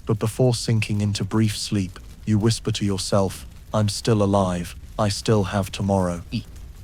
But before sinking into brief sleep, you whisper to yourself, I'm still alive, I still have tomorrow.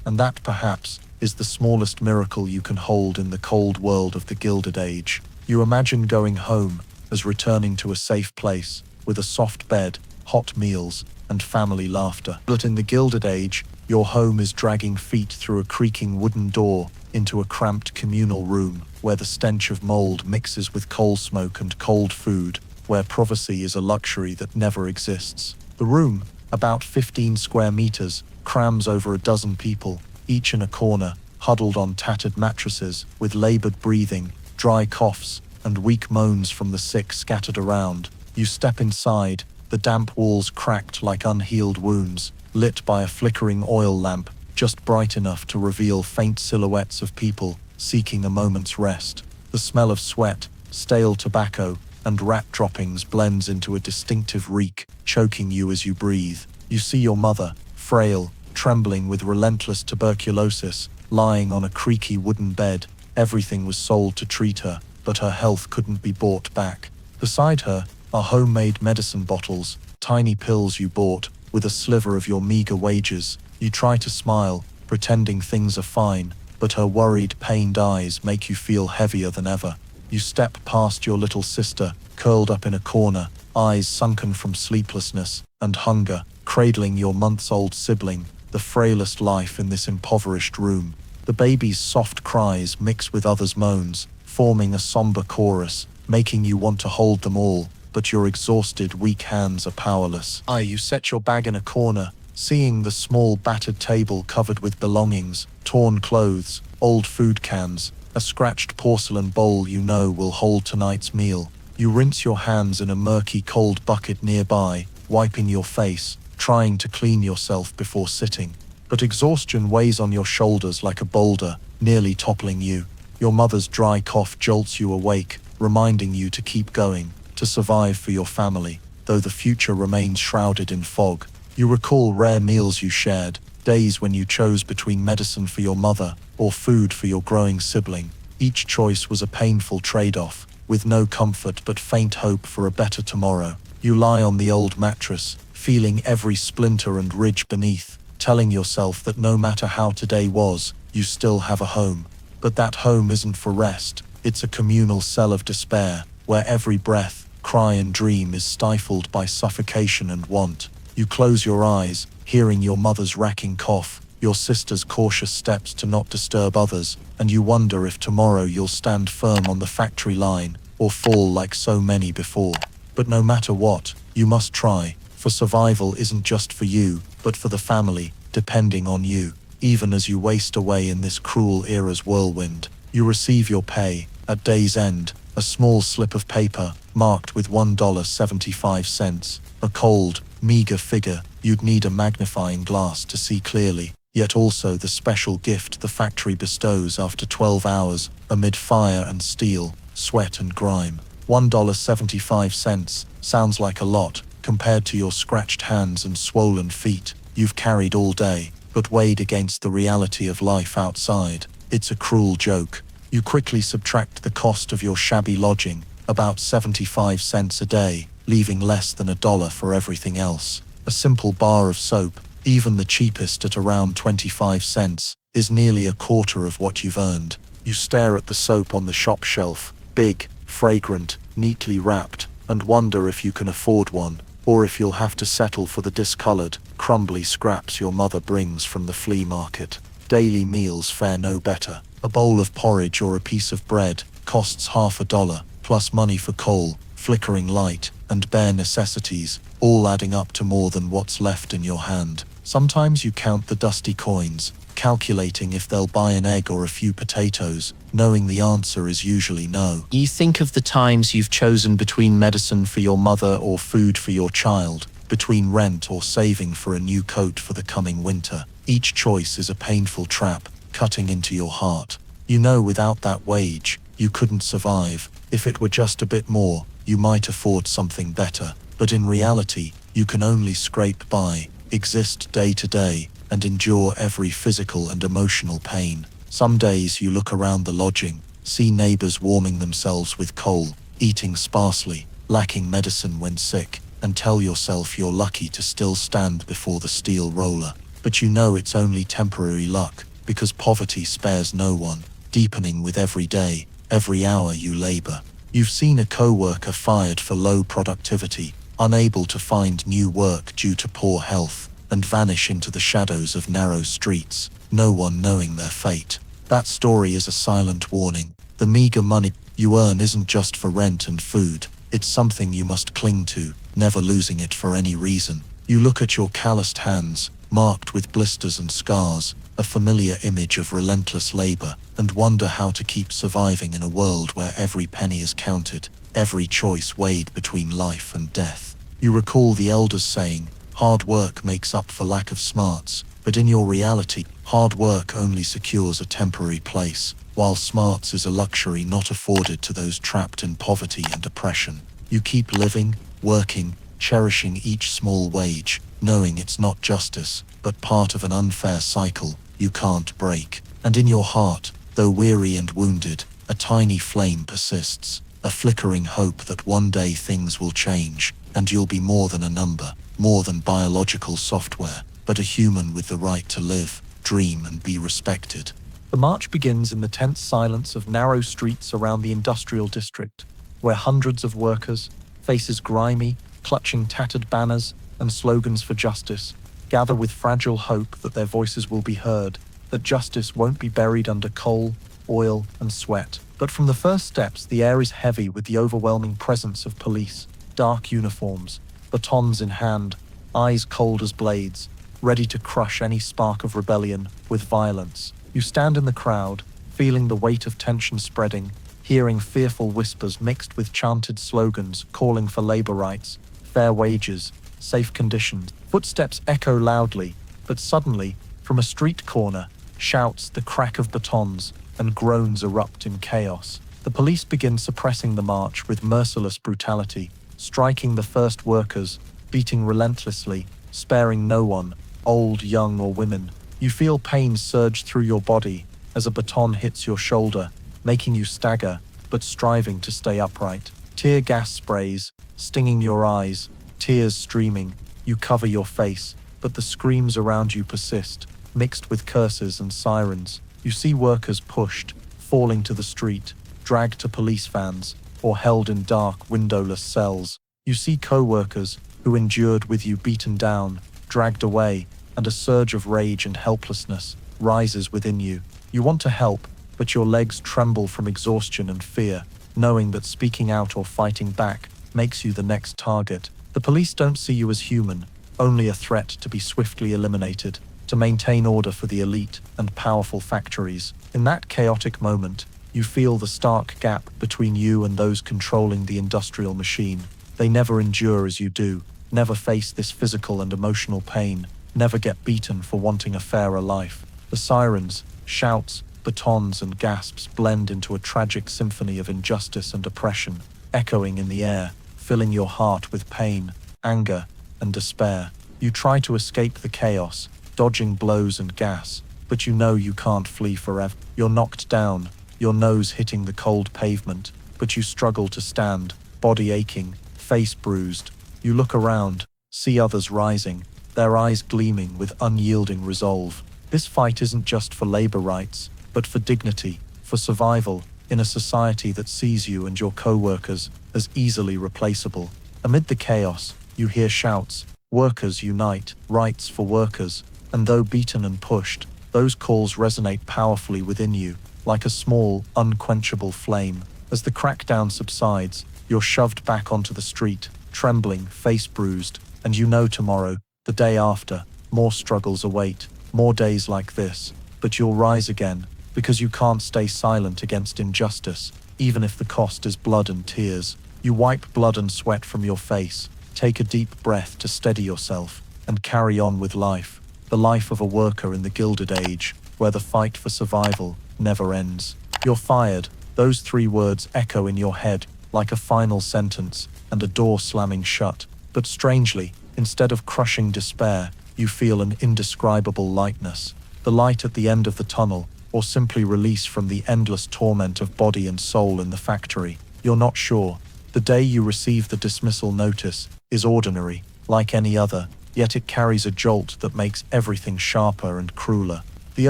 And that, perhaps, is the smallest miracle you can hold in the cold world of the Gilded Age. You imagine going home as returning to a safe place, with a soft bed, hot meals, and family laughter. But in the Gilded Age, your home is dragging feet through a creaking wooden door into a cramped communal room, where the stench of mold mixes with coal smoke and cold food, where privacy is a luxury that never exists. The room, about 15 square meters, crams over a dozen people, each in a corner, huddled on tattered mattresses, with labored breathing, dry coughs, and weak moans from the sick scattered around. You step inside, the damp walls cracked like unhealed wounds, lit by a flickering oil lamp, just bright enough to reveal faint silhouettes of people seeking a moment's rest. The smell of sweat, stale tobacco, and rat droppings blends into a distinctive reek, choking you as you breathe. You see your mother, frail, trembling with relentless tuberculosis, lying on a creaky wooden bed. Everything was sold to treat her, but her health couldn't be bought back. Beside her are homemade medicine bottles, tiny pills you bought with a sliver of your meager wages. You try to smile, pretending things are fine, but her worried, pained eyes make you feel heavier than ever. You step past your little sister, curled up in a corner, eyes sunken from sleeplessness and hunger, cradling your months-old sibling, the frailest life in this impoverished room. The baby's soft cries mix with others' moans, forming a somber chorus, making you want to hold them all, but your exhausted, weak hands are powerless. You set your bag in a corner, seeing the small battered table covered with belongings, torn clothes, old food cans, a scratched porcelain bowl you know will hold tonight's meal. You rinse your hands in a murky, cold bucket nearby, wiping your face, trying to clean yourself before sitting. But exhaustion weighs on your shoulders like a boulder, nearly toppling you. Your mother's dry cough jolts you awake, reminding you to keep going, to survive for your family, though the future remains shrouded in fog. You recall rare meals you shared, days when you chose between medicine for your mother or food for your growing sibling. Each choice was a painful trade-off, with no comfort but faint hope for a better tomorrow. You lie on the old mattress, feeling every splinter and ridge beneath, telling yourself that no matter how today was, you still have a home. But that home isn't for rest, it's a communal cell of despair, where every breath, cry and dream is stifled by suffocation and want. You close your eyes, hearing your mother's racking cough, your sister's cautious steps to not disturb others, and you wonder if tomorrow you'll stand firm on the factory line, or fall like so many before. But no matter what, you must try, for survival isn't just for you, but for the family, depending on you. Even as you waste away in this cruel era's whirlwind, you receive your pay, at day's end, a small slip of paper, marked with $1.75, a cold, meager figure you'd need a magnifying glass to see clearly, yet also the special gift the factory bestows after 12 hours, amid fire and steel, sweat and grime. $1.75 sounds like a lot, compared to your scratched hands and swollen feet you've carried all day, but weighed against the reality of life outside. It's a cruel joke. You quickly subtract the cost of your shabby lodging, about 75 cents a day, leaving less than $1 for everything else. A simple bar of soap, even the cheapest at around 25 cents, is nearly a quarter of what you've earned. You stare at the soap on the shop shelf, big, fragrant, neatly wrapped, and wonder if you can afford one, or if you'll have to settle for the discolored, crumbly scraps your mother brings from the flea market. Daily meals fare no better. A bowl of porridge or a piece of bread costs $1/2, plus money for coal, flickering light, and bare necessities, all adding up to more than what's left in your hand. Sometimes you count the dusty coins, calculating if they'll buy an egg or a few potatoes, knowing the answer is usually no. You think of the times you've chosen between medicine for your mother or food for your child, between rent or saving for a new coat for the coming winter. Each choice is a painful trap, cutting into your heart. You know without that wage, you couldn't survive. If it were just a bit more, you might afford something better. But in reality, you can only scrape by, exist day to day, and endure every physical and emotional pain. Some days you look around the lodging, see neighbors warming themselves with coal, eating sparsely, lacking medicine when sick, and tell yourself you're lucky to still stand before the steel roller. But you know it's only temporary luck, because poverty spares no one, deepening with every day, every hour you labor. You've seen a coworker fired for low productivity, unable to find new work due to poor health, and vanish into the shadows of narrow streets, no one knowing their fate. That story is a silent warning. The meager money you earn isn't just for rent and food, it's something you must cling to, never losing it for any reason. You look at your calloused hands, marked with blisters and scars, a familiar image of relentless labor, and wonder how to keep surviving in a world where every penny is counted, every choice weighed between life and death. You recall the elders saying, hard work makes up for lack of smarts, but in your reality, hard work only secures a temporary place, while smarts is a luxury not afforded to those trapped in poverty and oppression. You keep living, working, cherishing each small wage, knowing it's not justice, but part of an unfair cycle you can't break. And in your heart, though weary and wounded, a tiny flame persists, a flickering hope that one day things will change, and you'll be more than a number, more than biological software, but a human with the right to live, dream, and be respected. The march begins in the tense silence of narrow streets around the industrial district, where hundreds of workers, faces grimy, clutching tattered banners and slogans for justice, gather with fragile hope that their voices will be heard, that justice won't be buried under coal, oil, and sweat. But from the first steps, the air is heavy with the overwhelming presence of police, dark uniforms, batons in hand, eyes cold as blades, ready to crush any spark of rebellion with violence. You stand in the crowd, feeling the weight of tension spreading, hearing fearful whispers mixed with chanted slogans calling for labor rights, fair wages, safe conditions. Footsteps echo loudly, but suddenly, from a street corner, shouts, the crack of batons, and groans erupt in chaos. The police begin suppressing the march with merciless brutality, striking the first workers, beating relentlessly, sparing no one, old, young, or women. You feel pain surge through your body as a baton hits your shoulder, making you stagger, but striving to stay upright. Tear gas sprays, stinging your eyes, tears streaming. You cover your face, but the screams around you persist, mixed with curses and sirens. You see workers pushed, falling to the street, dragged to police vans, or held in dark, windowless cells. You see co-workers who endured with you beaten down, dragged away, and a surge of rage and helplessness rises within you. You want to help, but your legs tremble from exhaustion and fear, knowing that speaking out or fighting back makes you the next target. The police don't see you as human, only a threat to be swiftly eliminated, to maintain order for the elite and powerful factories. In that chaotic moment, you feel the stark gap between you and those controlling the industrial machine. They never endure as you do, never face this physical and emotional pain, never get beaten for wanting a fairer life. The sirens, shouts, batons, and gasps blend into a tragic symphony of injustice and oppression, echoing in the air, filling your heart with pain. anger, and despair. You try to escape the chaos, dodging blows and gas, but you know you can't flee forever. You're knocked down, your nose hitting the cold pavement, but you struggle to stand, body aching, face bruised. You look around, see others rising, their eyes gleaming with unyielding resolve. This fight isn't just for labor rights, but for dignity, for survival, in a society that sees you and your co-workers as easily replaceable. Amid the chaos, you hear shouts, "Workers unite, rights for workers," and though beaten and pushed, those calls resonate powerfully within you, like a small, unquenchable flame. As the crackdown subsides, you're shoved back onto the street, trembling, face bruised, and you know tomorrow, the day after, more struggles await, more days like this, but you'll rise again, because you can't stay silent against injustice, even if the cost is blood and tears. You wipe blood and sweat from your face, take a deep breath to steady yourself, and carry on with life, the life of a worker in the Gilded Age, where the fight for survival never ends. You're fired, those 3 words echo in your head like a final sentence and a door slamming shut. But strangely, instead of crushing despair, you feel an indescribable lightness, the light at the end of the tunnel, or simply release from the endless torment of body and soul in the factory. You're not sure. The day you receive the dismissal notice is ordinary, like any other, yet it carries a jolt that makes everything sharper and crueler. The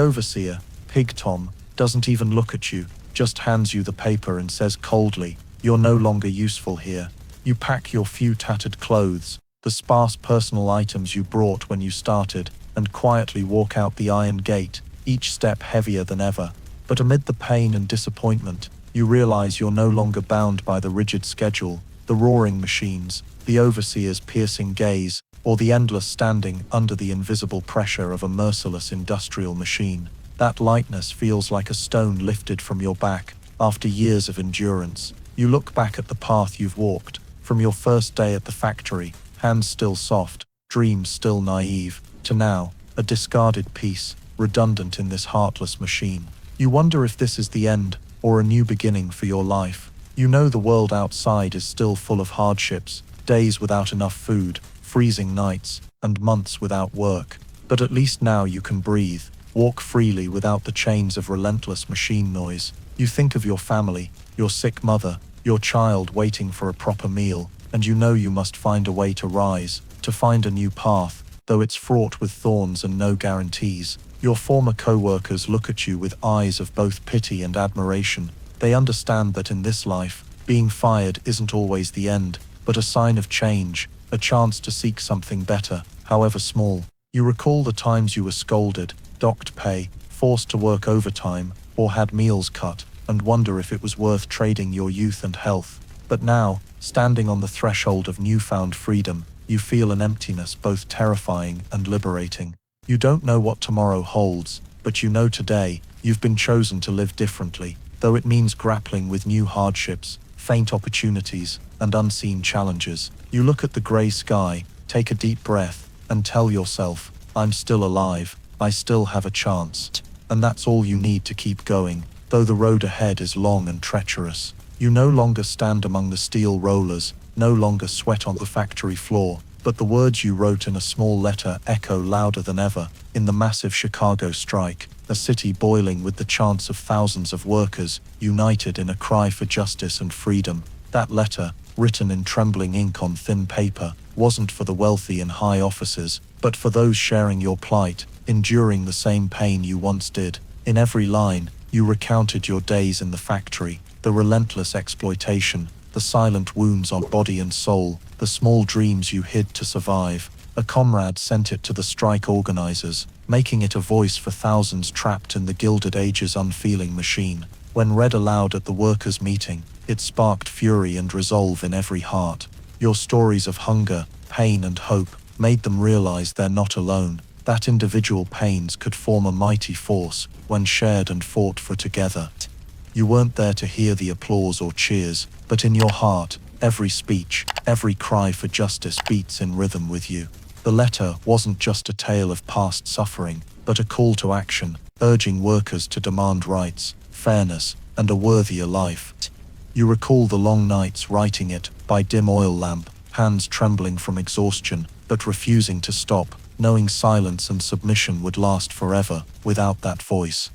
overseer, Pig Tom, doesn't even look at you, just hands you the paper and says coldly, "You're no longer useful here." You pack your few tattered clothes, the sparse personal items you brought when you started, and quietly walk out the iron gate, each step heavier than ever. But amid the pain and disappointment, you realize you're no longer bound by the rigid schedule, the roaring machines, the overseer's piercing gaze, or the endless standing under the invisible pressure of a merciless industrial machine. That lightness feels like a stone lifted from your back after years of endurance. You look back at the path you've walked, from your first day at the factory, hands still soft, dreams still naive, to now, a discarded piece, redundant in this heartless machine. You wonder if this is the end, or a new beginning for your life. You know the world outside is still full of hardships, days without enough food, freezing nights, and months without work. But at least now you can breathe, walk freely without the chains of relentless machine noise. You think of your family, your sick mother, your child waiting for a proper meal, and you know you must find a way to rise, to find a new path, though it's fraught with thorns and no guarantees. Your former co-workers look at you with eyes of both pity and admiration. They understand that in this life, being fired isn't always the end, but a sign of change, a chance to seek something better, however small. You recall the times you were scolded, docked pay, forced to work overtime, or had meals cut, and wonder if it was worth trading your youth and health. But now, standing on the threshold of newfound freedom, you feel an emptiness both terrifying and liberating. You don't know what tomorrow holds, but you know today, you've been chosen to live differently, though it means grappling with new hardships, faint opportunities, and unseen challenges. You look at the grey sky, take a deep breath, and tell yourself, "I'm still alive, I still have a chance." And that's all you need to keep going, though the road ahead is long and treacherous. You no longer stand among the steel rollers, no longer sweat on the factory floor, but the words you wrote in a small letter echo louder than ever in the massive Chicago strike, a city boiling with the chants of thousands of workers united in a cry for justice and freedom. That letter, written in trembling ink on thin paper, wasn't for the wealthy and high offices, but for those sharing your plight, enduring the same pain you once did. In every line, you recounted your days in the factory, the relentless exploitation, the silent wounds on body and soul, the small dreams you hid to survive. A comrade sent it to the strike organizers, making it a voice for thousands trapped in the Gilded Age's unfeeling machine. When read aloud at the workers' meeting, it sparked fury and resolve in every heart. Your stories of hunger, pain and hope made them realize they're not alone, that individual pains could form a mighty force when shared and fought for together. You weren't there to hear the applause or cheers, but in your heart, every speech, every cry for justice beats in rhythm with you. The letter wasn't just a tale of past suffering, but a call to action, urging workers to demand rights, fairness, and a worthier life. You recall the long nights writing it, by dim oil lamp, hands trembling from exhaustion, but refusing to stop, knowing silence and submission would last forever without that voice.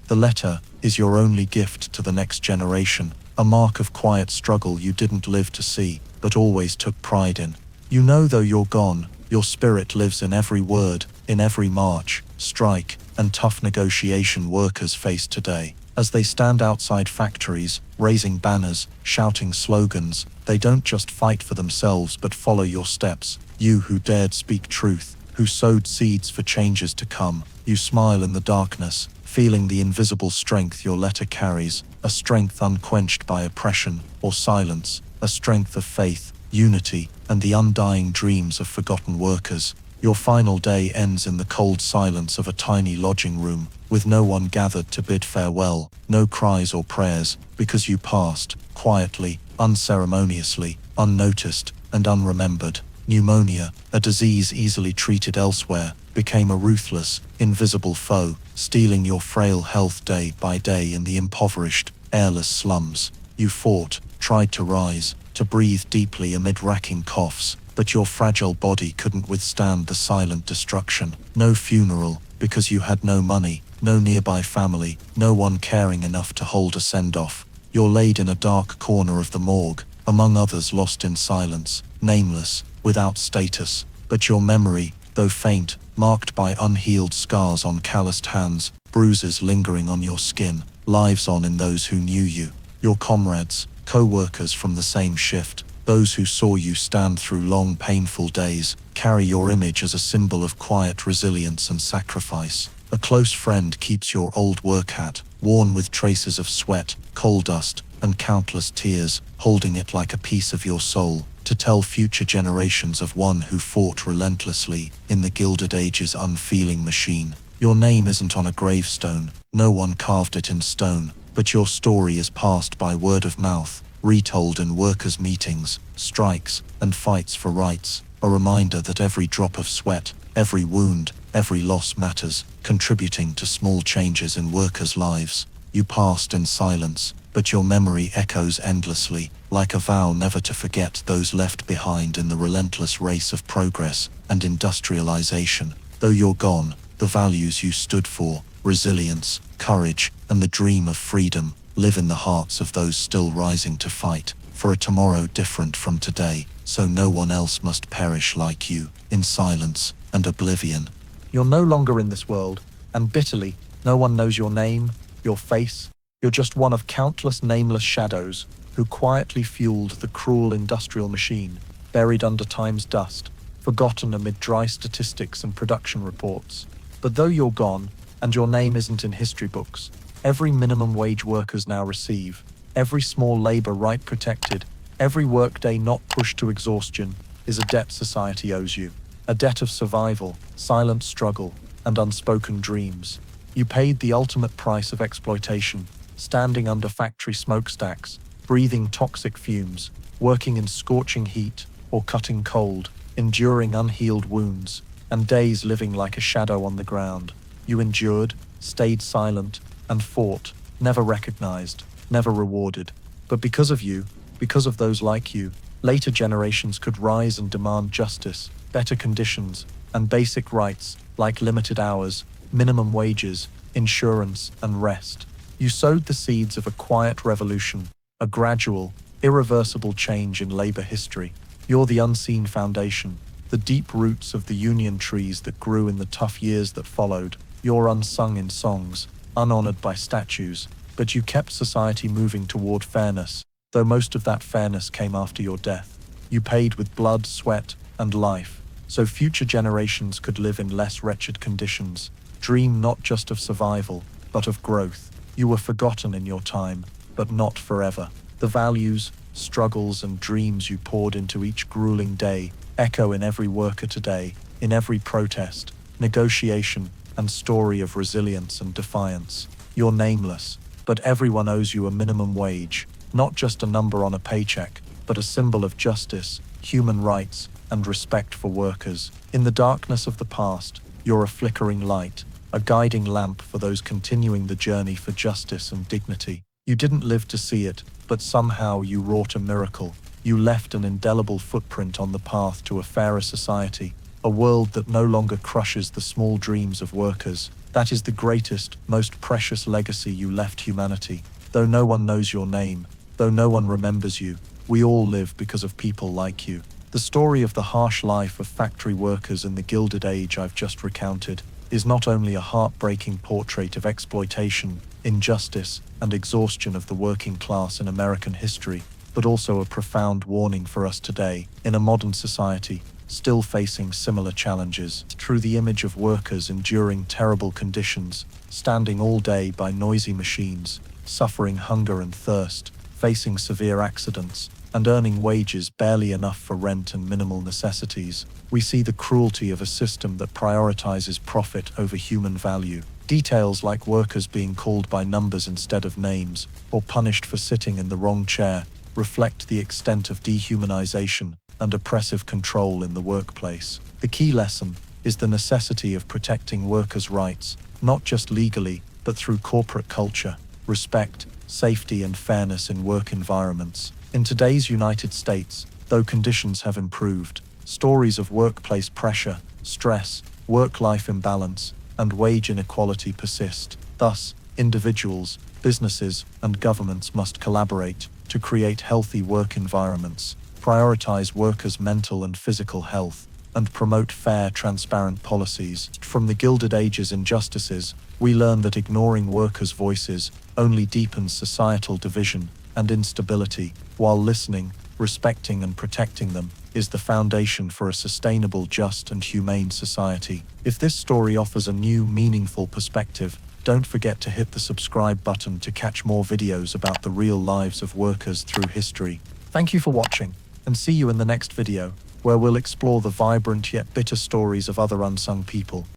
The letter is your only gift to the next generation, a mark of quiet struggle you didn't live to see, but always took pride in. You know, though you're gone, your spirit lives in every word, in every march, strike, and tough negotiation workers face today. As they stand outside factories, raising banners, shouting slogans, they don't just fight for themselves but follow your steps. You who dared speak truth, who sowed seeds for changes to come. You smile in the darkness, feeling the invisible strength your letter carries, a strength unquenched by oppression or silence, a strength of faith, unity, and the undying dreams of forgotten workers. Your final day ends in the cold silence of a tiny lodging room, with no one gathered to bid farewell, no cries or prayers, because you passed, quietly, unceremoniously, unnoticed, and unremembered. Pneumonia, a disease easily treated elsewhere, became a ruthless, invisible foe, stealing your frail health day by day in the impoverished, airless slums. You fought, tried to rise, to breathe deeply amid racking coughs, but your fragile body couldn't withstand the silent destruction. No funeral, because you had no money, no nearby family, no one caring enough to hold a send-off. You're laid in a dark corner of the morgue, among others lost in silence, nameless, without status, but your memory, though faint, marked by unhealed scars on calloused hands, bruises lingering on your skin, lives on in those who knew you. Your comrades, co-workers from the same shift, those who saw you stand through long, painful days, carry your image as a symbol of quiet resilience and sacrifice. A close friend keeps your old work hat, worn with traces of sweat, coal dust, and countless tears, holding it like a piece of your soul, to tell future generations of one who fought relentlessly in the Gilded Age's unfeeling machine. Your name isn't on a gravestone, no one carved it in stone, but your story is passed by word of mouth, retold in workers' meetings, strikes, and fights for rights, a reminder that every drop of sweat, every wound, every loss matters, contributing to small changes in workers' lives. You passed in silence, but your memory echoes endlessly, like a vow never to forget those left behind in the relentless race of progress and industrialization. Though you're gone, the values you stood for, resilience, courage, and the dream of freedom, live in the hearts of those still rising to fight for a tomorrow different from today, so no one else must perish like you, in silence and oblivion. You're no longer in this world, and bitterly, no one knows your name, your face. You're just one of countless nameless shadows who quietly fueled the cruel industrial machine, buried under time's dust, forgotten amid dry statistics and production reports. But though you're gone, and your name isn't in history books, every minimum wage workers now receive, every small labor right protected, every workday not pushed to exhaustion is a debt society owes you. A debt of survival, silent struggle, and unspoken dreams. You paid the ultimate price of exploitation, standing under factory smokestacks, breathing toxic fumes, working in scorching heat or cutting cold, enduring unhealed wounds, and days living like a shadow on the ground. You endured, stayed silent, and fought, never recognized, never rewarded. But because of you, because of those like you, later generations could rise and demand justice, better conditions, and basic rights like limited hours, minimum wages, insurance, and rest. You sowed the seeds of a quiet revolution, a gradual, irreversible change in labor history. You're the unseen foundation, the deep roots of the union trees that grew in the tough years that followed. You're unsung in songs, unhonored by statues, but you kept society moving toward fairness, though most of that fairness came after your death. You paid with blood, sweat, and life, so future generations could live in less wretched conditions, dream not just of survival, but of growth. You were forgotten in your time, but not forever. The values, struggles, and dreams you poured into each grueling day echo in every worker today, in every protest, negotiation, and story of resilience and defiance. You're nameless, but everyone owes you a minimum wage, not just a number on a paycheck, but a symbol of justice, human rights, and respect for workers. In the darkness of the past, you're a flickering light, a guiding lamp for those continuing the journey for justice and dignity. You didn't live to see it, but somehow you wrought a miracle. You left an indelible footprint on the path to a fairer society, a world that no longer crushes the small dreams of workers. That is the greatest, most precious legacy you left humanity. Though no one knows your name, though no one remembers you, we all live because of people like you. The story of the harsh life of factory workers in the Gilded Age I've just recounted is not only a heartbreaking portrait of exploitation, injustice, and exhaustion of the working class in American history, but also a profound warning for us today, in a modern society, still facing similar challenges. Through the image of workers enduring terrible conditions, standing all day by noisy machines, suffering hunger and thirst, facing severe accidents, and earning wages barely enough for rent and minimal necessities, we see the cruelty of a system that prioritizes profit over human value. Details like workers being called by numbers instead of names, or punished for sitting in the wrong chair, reflect the extent of dehumanization and oppressive control in the workplace. The key lesson is the necessity of protecting workers' rights, not just legally, but through corporate culture, respect, safety, and fairness in work environments. In today's United States, though conditions have improved, stories of workplace pressure, stress, work-life imbalance, and wage inequality persist. Thus, individuals, businesses, and governments must collaborate to create healthy work environments, prioritize workers' mental and physical health, and promote fair, transparent policies. From the Gilded Age's injustices, we learn that ignoring workers' voices only deepens societal division and instability, while listening, respecting, and protecting them is the foundation for a sustainable, just, and humane society. If this story offers a new, meaningful perspective, don't forget to hit the subscribe button to catch more videos about the real lives of workers through history. Thank you for watching, and see you in the next video, where we'll explore the vibrant yet bitter stories of other unsung people.